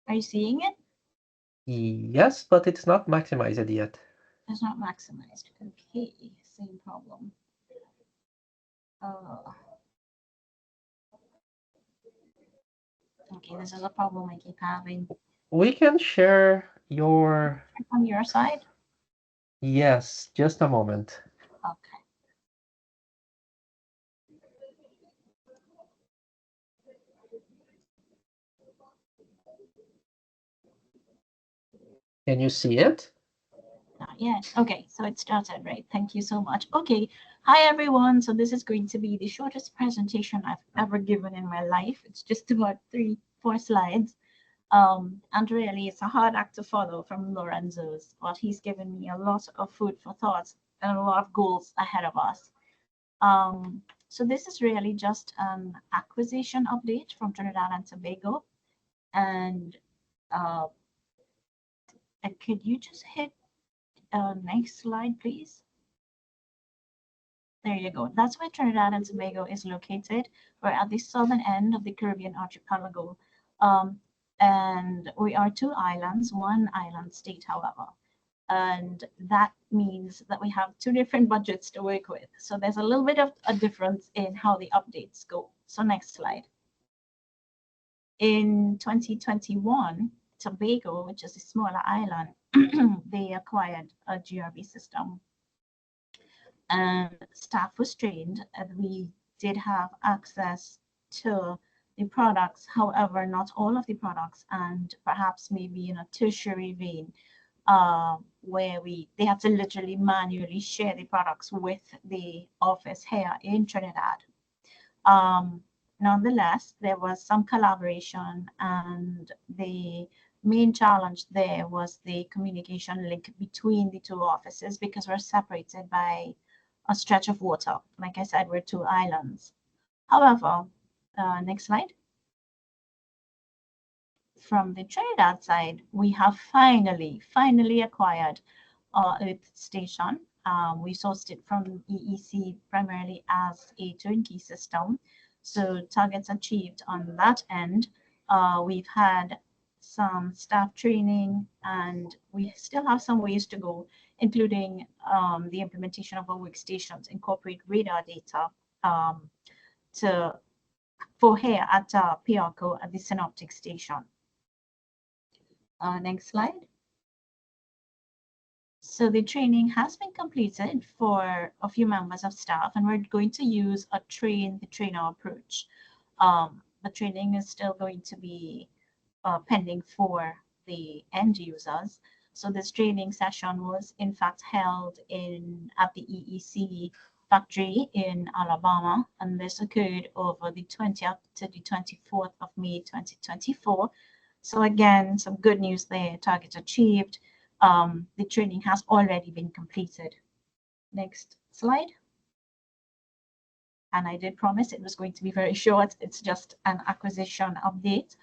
Are you seeing it? Yes, but it's not maximized yet. It's not maximized. Okay, same problem. Okay, this is a problem I keep having. We can share your... On your side? Yes, just a moment. Okay. Can you see it? Not yet. Okay, so it started, right? Thank you so much. Okay, hi everyone. So this is going to be the shortest presentation I've ever given in my life. It's just about 3-4 slides. And really, it's a hard act to follow from Lorenzo's, but he's given me a lot of food for thought and a lot of goals ahead of us. So this is really just an acquisition update from Trinidad and Tobago. And could you just hit next slide, please? There you go. That's where Trinidad and Tobago is located. We're at the southern end of the Caribbean archipelago. And we are 2 islands, 1 island state, however. And that means that we have 2 different budgets to work with. So there's a little bit of a difference in how the updates go. So next slide. In 2021, Tobago, which is a smaller island, they acquired a GRB system. And staff was trained, and we did have access to the products, however, not all of the products, and perhaps maybe in a tertiary vein, where they had to literally manually share the products with the office here in Trinidad. Nonetheless, there was some collaboration, and the main challenge there was the communication link between the 2 offices, because we're separated by a stretch of water. Like I said, we're 2 islands. However, next slide. From the Trinidad side, we have finally acquired our Earth station. We sourced it from EEC primarily as a turnkey system. So targets achieved on that end. We've had some staff training, and we still have some ways to go, including the implementation of our workstations, incorporate radar data for here at PRCO at the synoptic station. Next slide. So the training has been completed for a few members of staff, and we're going to use a train-the-trainer approach. The training is still going to be pending for the end users. So this training session was in fact held at the EEC factory in Alabama, and this occurred over the 20th to the 24th of May 2024. So again, some good news there, target achieved. The training has already been completed. Next slide. And I did promise it was going to be very short. It's just an acquisition update.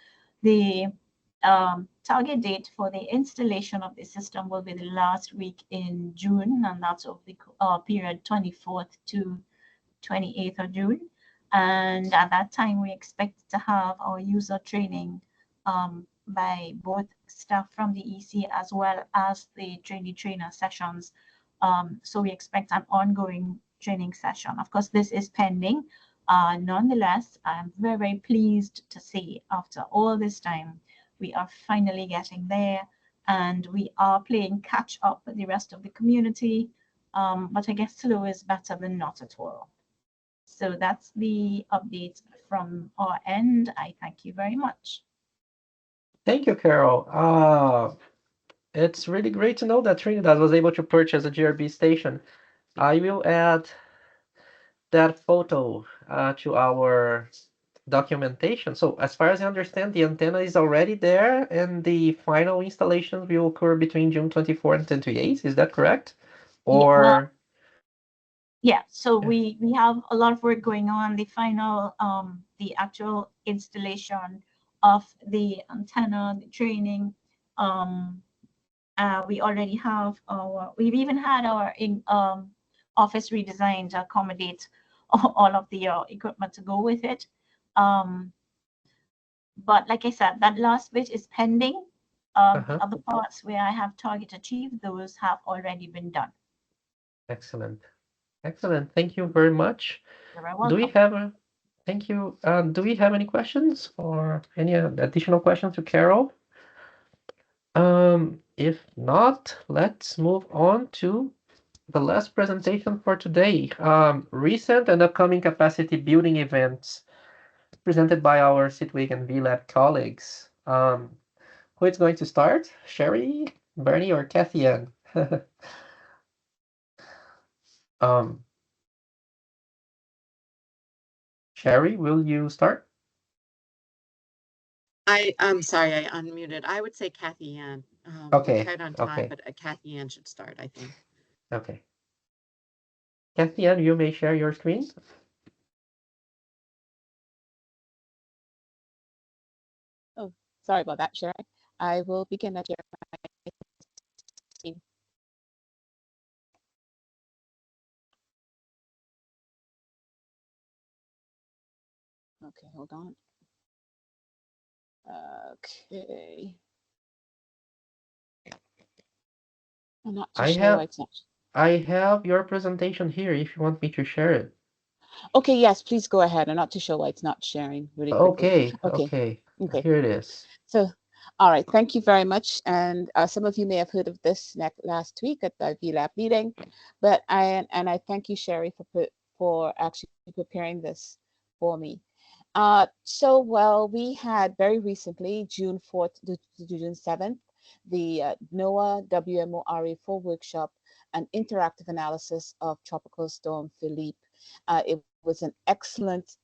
The target date for the installation of the system will be the last week in June, and that's of the period 24th to 28th of June. And at that time, we expect to have our user training by both staff from the EC as well as the trainer sessions. So we expect an ongoing training session. Of course, this is pending. Nonetheless, I'm very, very pleased to see after all this time, we are finally getting there, and we are playing catch up with the rest of the community. But I guess slow is better than not at all. So that's the update from our end. I thank you very much. Thank you, Carol. It's really great to know that Trinidad was able to purchase a GRB station. I will add that photo to our documentation. So as far as I understand, the antenna is already there, and the final installations will occur between June 24 and 28. Is that correct? Or yeah, so we have a lot of work going on. The final, the actual installation of the antenna, the training. We already have we've even had our office redesigned to accommodate all of the equipment to go with it. But like I said, that last bit is pending. The other parts where I have target achieved, those have already been done. Excellent. Excellent. Thank you very much. You're very welcome. Do we have thank you. Do we have any questions or any additional questions to Carol? If not, let's move on to the last presentation for today. Recent and upcoming capacity building events presented by our Sitwig and VLab colleagues. Who is going to start? Sherry, Bernie, or Kathy Ann? Sherry, will you start? I'm sorry, I unmuted. I would say Kathy Ann. Okay. We're tight on time, Okay. but Kathy Ann should start, I think. Okay. Kathy Ann, you may share your screen. Oh, sorry about that, Sherry. I will begin at your screen. Okay, hold on. Okay. I'm not too sure why it's not. I have your presentation here if you want me to share it. Okay, yes, please go ahead. I'm not too sure why it's not sharing really quickly. Okay. Okay. Here it is. So, all right, thank you very much. And some of you may have heard of this last week at the VLab meeting, but I thank you, Sherry, for actually preparing this for me. We had very recently, June 4th to June 7th, the NOAA WMO RA-IV workshop, an interactive analysis of Tropical Storm Philippe. It was an excellent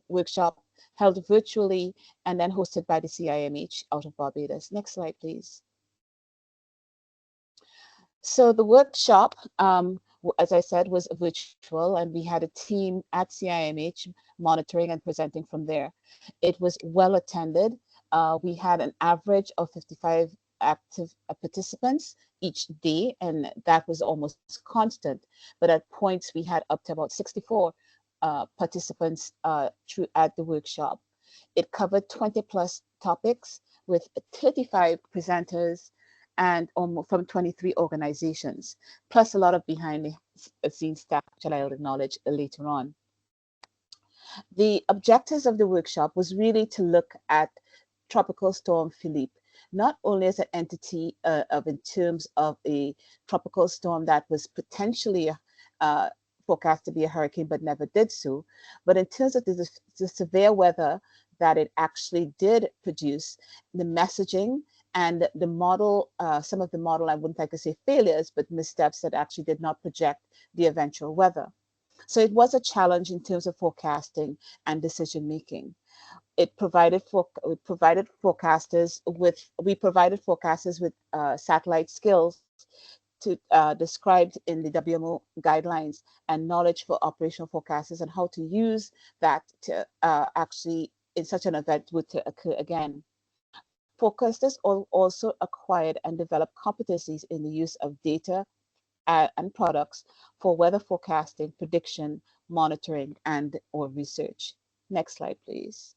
workshop held virtually and then hosted by the CIMH out of Barbados. Next slide, please. So the workshop, as I said, was virtual, and we had a team at CIMH monitoring and presenting from there. It was well attended. We had an average of 55 active participants each day, and that was almost constant. But at points, we had up to about 64 participants at the workshop. It covered 20 plus topics with 35 presenters and from 23 organizations, plus a lot of behind the scenes staff, which I'll acknowledge later on. The objectives of the workshop was really to look at Tropical Storm Philippe. not only as an entity in terms of a tropical storm that was potentially forecast to be a hurricane but never did so, but in terms of the severe weather that it actually did produce, the messaging and the model, some of the model, I wouldn't like to say failures, but missteps that actually did not project the eventual weather. So it was a challenge in terms of forecasting and decision making. We provided forecasters with satellite skills to described in the WMO guidelines and knowledge for operational forecasters and how to use that to actually in such an event would to occur again. Forecasters also acquired and developed competencies in the use of data and products for weather forecasting, prediction, monitoring, and or research. Next slide, please.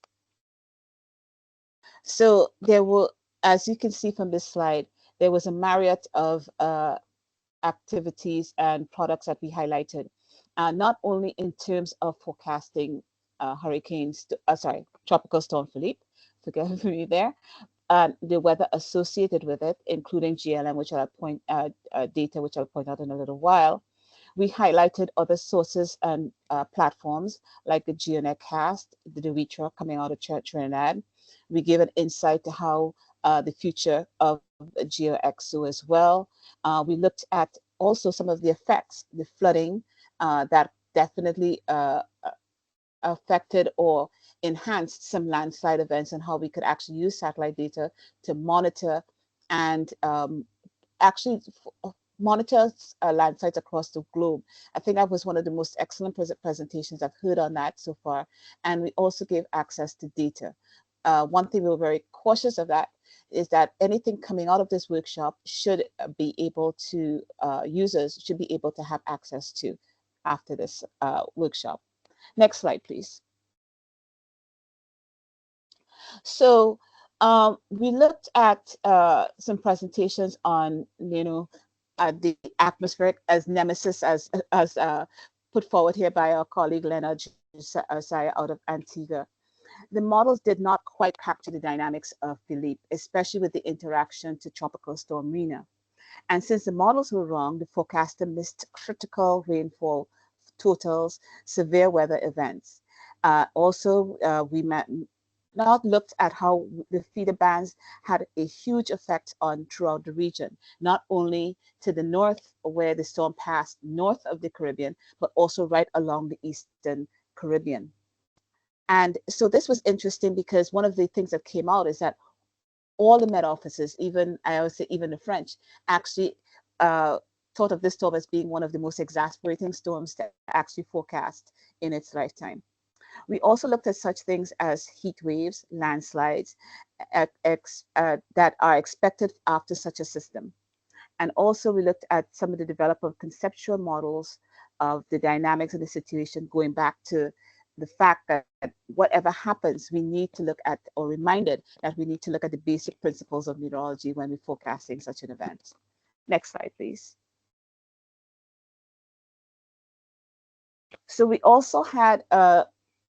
So there were, as you can see from this slide, there was a myriad of activities and products that we highlighted, not only in terms of forecasting Tropical Storm Philippe, forgive me there, the weather associated with it, including GLM, which I'll point data, which I'll point out in a little while. We highlighted other sources and platforms like the GeoNetcast, the DeRitra coming out of Trinidad. We gave an insight to how the future of GeoXO as well. We looked at also some of the effects, the flooding that definitely affected or enhanced some landslide events and how we could actually use satellite data to monitor and actually monitor landslides across the globe. I think that was one of the most excellent presentations I've heard on that so far. And we also gave access to data. One thing we were very cautious of that is that anything coming out of this workshop should be able to, users should be able to have access to after this workshop. Next slide, please. So we looked at some presentations on, the atmospheric as nemesis as put forward here by our colleague Leonard Josiah out of Antigua. The models did not quite capture the dynamics of Philippe, especially with the interaction to Tropical Storm Rina. And since the models were wrong, the forecaster missed critical rainfall totals, severe weather events. We not looked at how the feeder bands had a huge effect on throughout the region, not only to the north where the storm passed north of the Caribbean, but also right along the eastern Caribbean. And so this was interesting because one of the things that came out is that all the Met offices, even I would say even the French, actually thought of this storm as being one of the most exasperating storms to actually forecast in its lifetime. We also looked at such things as heat waves, landslides that are expected after such a system. And also we looked at some of the development of conceptual models of the dynamics of the situation, going back to the fact that whatever happens, we need to look at, or reminded that we need to look at the basic principles of meteorology when we're forecasting such an event. Next slide, please. So we also had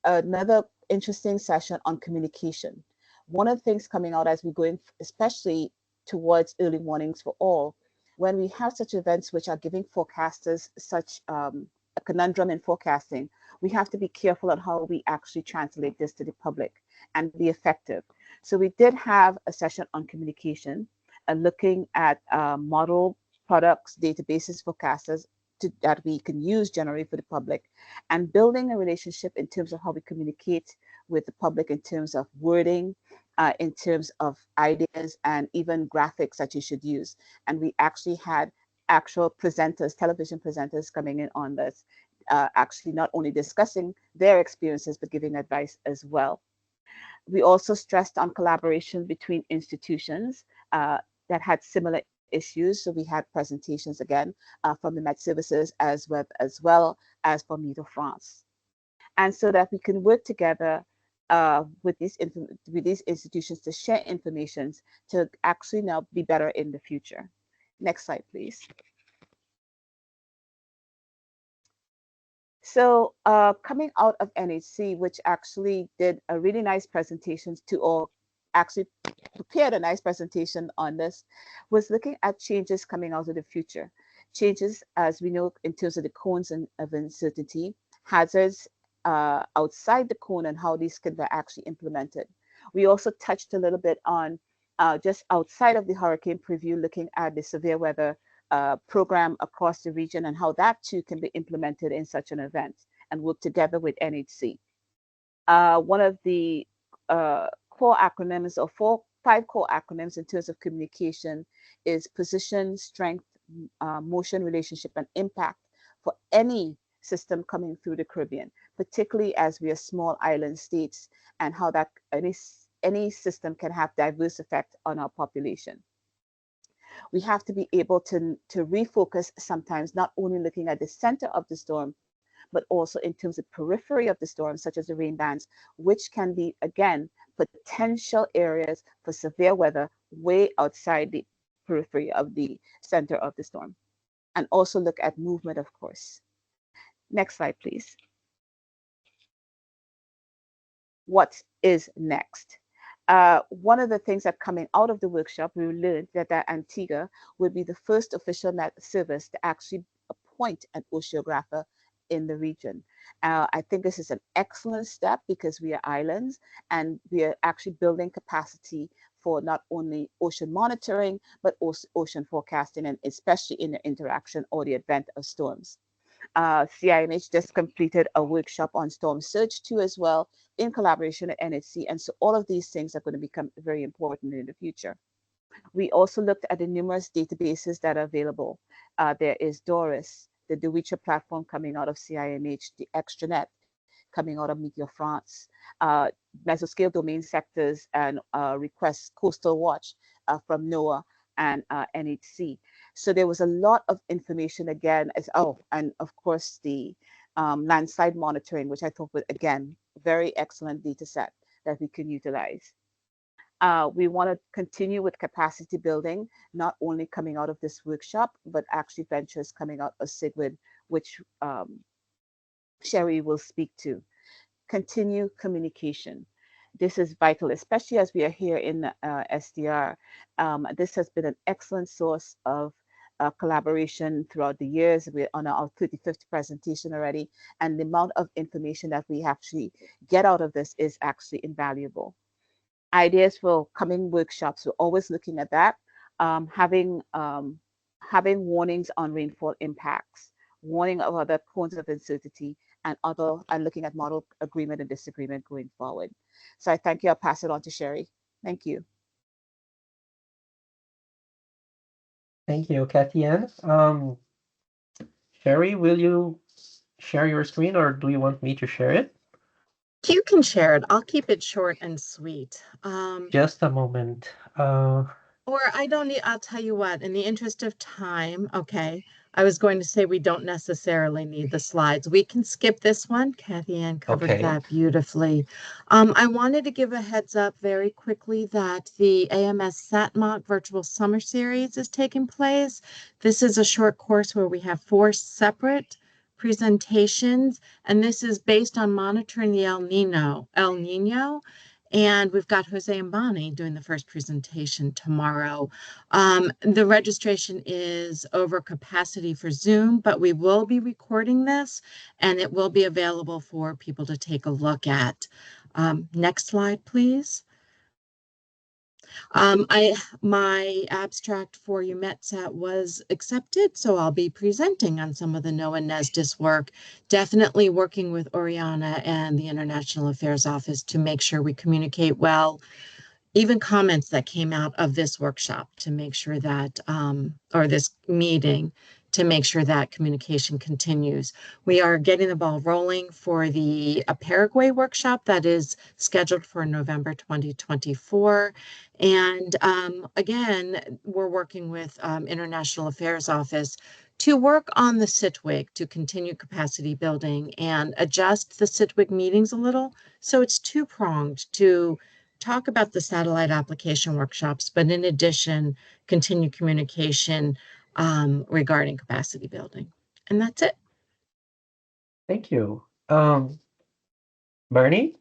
another interesting session on communication. One of the things coming out as we go in, especially towards early warnings for all, when we have such events which are giving forecasters such a conundrum in forecasting, we have to be careful on how we actually translate this to the public and be effective. So we did have a session on communication, looking at model products, databases, forecasters that we can use generally for the public, and building a relationship in terms of how we communicate with the public in terms of wording, in terms of ideas, and even graphics that you should use. And we actually had actual presenters, television presenters coming in on this, actually not only discussing their experiences, but giving advice as well. We also stressed on collaboration between institutions that had similar issues. So we had presentations again from the Met Services as well as from Meteo France. And so that we can work together with these institutions to share information to actually now be better in the future. Next slide, please. So coming out of NHC, which actually did a really nice presentations to all actually prepared a nice presentation on this, was looking at changes coming out of the future. Changes, as we know, in terms of the cones of uncertainty, hazards outside the cone and how these can be actually implemented. We also touched a little bit on just outside of the hurricane preview, looking at the severe weather program across the region and how that too can be implemented in such an event and work together with NHC. One of the core acronyms or 5 core acronyms in terms of communication is position, strength, motion, relationship, and impact for any system coming through the Caribbean, particularly as we are small island states and how that any system can have diverse effect on our population. We have to be able to refocus sometimes, not only looking at the center of the storm, but also in terms of periphery of the storm, such as the rain bands, which can be, again, potential areas for severe weather way outside the periphery of the center of the storm. And also look at movement, of course. Next slide, please. What is next? One of the things that coming out of the workshop, we learned that Antigua will be the first official service to actually appoint an oceanographer in the region. I think this is an excellent step because we are islands and we are actually building capacity for not only ocean monitoring, but also ocean forecasting, and especially in the interaction or the event of storms. CIMH just completed a workshop on storm surge too as well in collaboration with NHC. And so all of these things are going to become very important in the future. We also looked at the numerous databases that are available. There is DORIS, the DeWicha platform coming out of CIMH, the extranet coming out of Meteor France, mesoscale domain sectors and requests Coastal Watch from NOAA and NHC. So there was a lot of information again, and of course the landslide monitoring, which I thought was, again, very excellent data set that we can utilize. We want to continue with capacity building, not only coming out of this workshop, but actually ventures coming out of SIGWID, which Sherry will speak to. Continue communication. This is vital, especially as we are here in SDR. This has been an excellent source of collaboration throughout the years. We're on our 35th presentation already, and the amount of information that we actually get out of this is actually invaluable. Ideas for coming workshops, we're always looking at that. Having warnings on rainfall impacts, warning of other cones of uncertainty, and looking at model agreement and disagreement going forward. So I thank you. I'll pass it on to Sherry. Thank you. Thank you, Kathy Ann. Sherry, will you share your screen or do you want me to share it? You can share it. I'll keep it short and sweet. Just a moment. Or I don't need, I'll tell you what, in the interest of time, okay, I was going to say we don't necessarily need the slides. We can skip this one. Kathy Ann covered that beautifully. I wanted to give a heads up very quickly that the AMS SatMock Virtual Summer Series is taking place. This is a short course where we have 4 separate presentations, and this is based on monitoring the El Nino. And we've got Jose and Bonnie doing the first presentation tomorrow. The registration is over capacity for Zoom, but we will be recording this and it will be available for people to take a look at. Next slide, please. My abstract for UMETSAT was accepted, so I'll be presenting on some of the NOAA NESDIS work, definitely working with Oriana and the International Affairs Office to make sure we communicate well, even comments that came out of this workshop to make sure that, or this meeting, to make sure that communication continues. We are getting the ball rolling for the Paraguay workshop that is scheduled for November 2024. And again, we're working with International Affairs Office to work on the SITWIG to continue capacity building and adjust the SITWIG meetings a little. So it's two-pronged to talk about the satellite application workshops, but in addition, continue communication regarding capacity building. And that's it. Thank you. Bernie?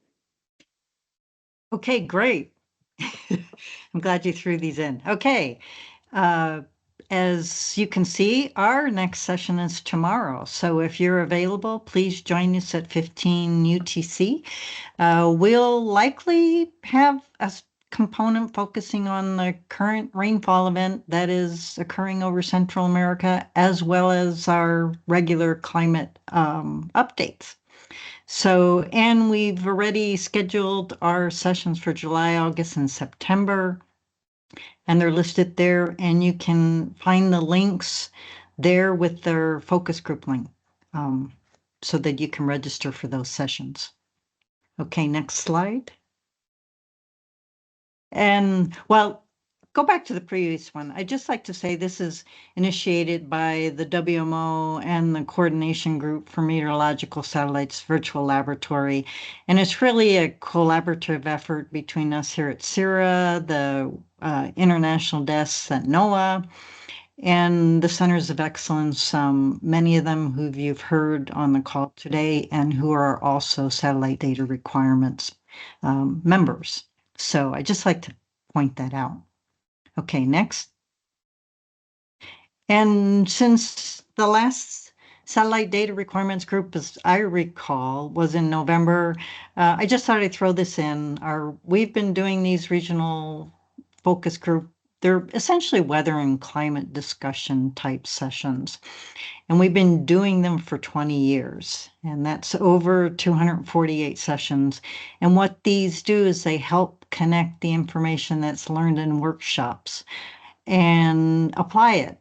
Okay, great. I'm glad you threw these in. Okay. As you can see, our next session is tomorrow. So if you're available, please join us at 15 UTC. We'll likely have a component focusing on the current rainfall event that is occurring over Central America, as well as our regular climate updates. So, and we've already scheduled our sessions for July, August, and September, and they're listed there, and you can find the links there with their focus group link, so that you can register for those sessions. Okay, next slide. And well, go back to the previous one. I'd just like to say this is initiated by the WMO and the Coordination Group for Meteorological Satellites Virtual Laboratory. And it's really a collaborative effort between us here at CIRA, the international desks at NOAA, and the Centers of Excellence, many of them who you've heard on the call today and who are also satellite data requirements members. So I just like to point that out. Okay, next. And since the last satellite data requirements group, as I recall, was in November, I just thought I'd throw this in. We've been doing these regional focus group. They're essentially weather and climate discussion type sessions. And we've been doing them for 20 years, and that's over 248 sessions. And what these do is they help connect the information that's learned in workshops and apply it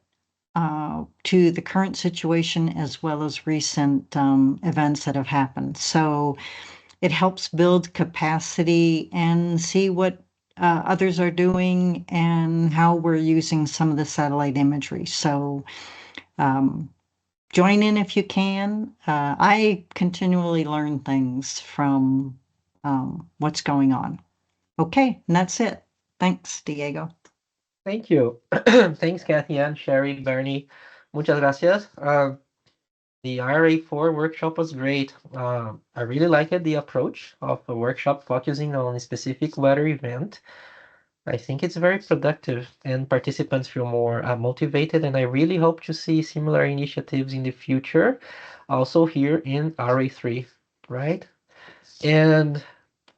to the current situation as well as recent events that have happened. So it helps build capacity and see what others are doing and how we're using some of the satellite imagery. So join in if you can. I continually learn things from what's going on. Okay, and that's it. Thanks, Diego. Thank you. Thanks, Kathy Ann, Sherry, Bernie. Muchas gracias. The RA-IV workshop was great. I really liked the approach of a workshop focusing on a specific weather event. I think it's very productive and participants feel more motivated, and I really hope to see similar initiatives in the future, also here in RA3, right? And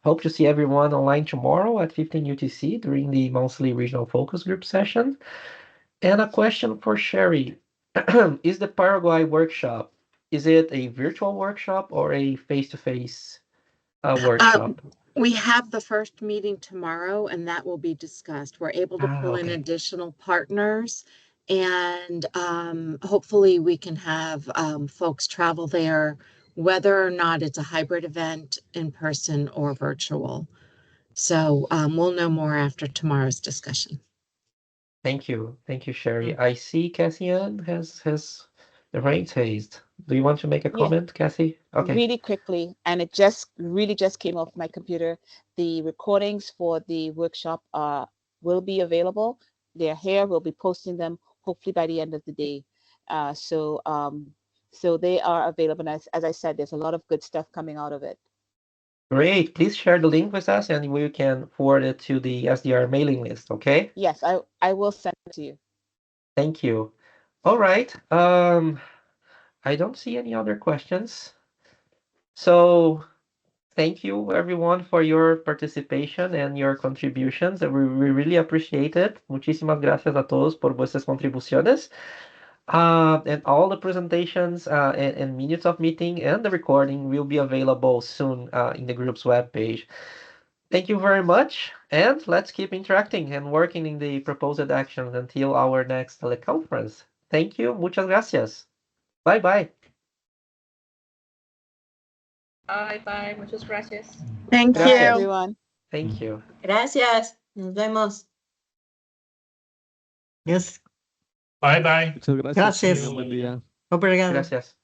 hope to see everyone online tomorrow at 15 UTC during the monthly regional focus group session. And a question for Sherry. Is the Paraguay workshop, is it a virtual workshop or a face-to-face workshop? We have the first meeting tomorrow, and that will be discussed. We're able to pull in additional partners, and hopefully we can have folks travel there, whether or not it's a hybrid event, in person or virtual. So we'll know more after tomorrow's discussion. Thank you. Thank you, Sherry. I see Cassian has the rain raised. Do you want to make a comment, Cassie? Okay. Really quickly, and it really just came off my computer. The recordings for the workshop will be available. They're here. We'll be posting them hopefully by the end of the day. So they are available. And as I said, there's a lot of good stuff coming out of it. Great. Please share the link with us, and we can forward it to the SDR mailing list. Okay. Yes, I will send it to you. Thank you. All right. I don't see any other questions. So thank you, everyone, for your participation and your contributions. We really appreciate it. Muchísimas gracias a todos por vuestras contribuciones. And all the presentations and minutes of meeting and the recording will be available soon in the group's webpage. Thank you very much, and let's keep interacting and working in the proposed actions until our next teleconference. Thank you. Muchas gracias. Bye-bye. Bye. Muchas gracias. Thank you, everyone. Thank you. Gracias. Nos vemos. Yes. Bye. Muchas gracias. Gracias. Buen día. Obrigado. Gracias.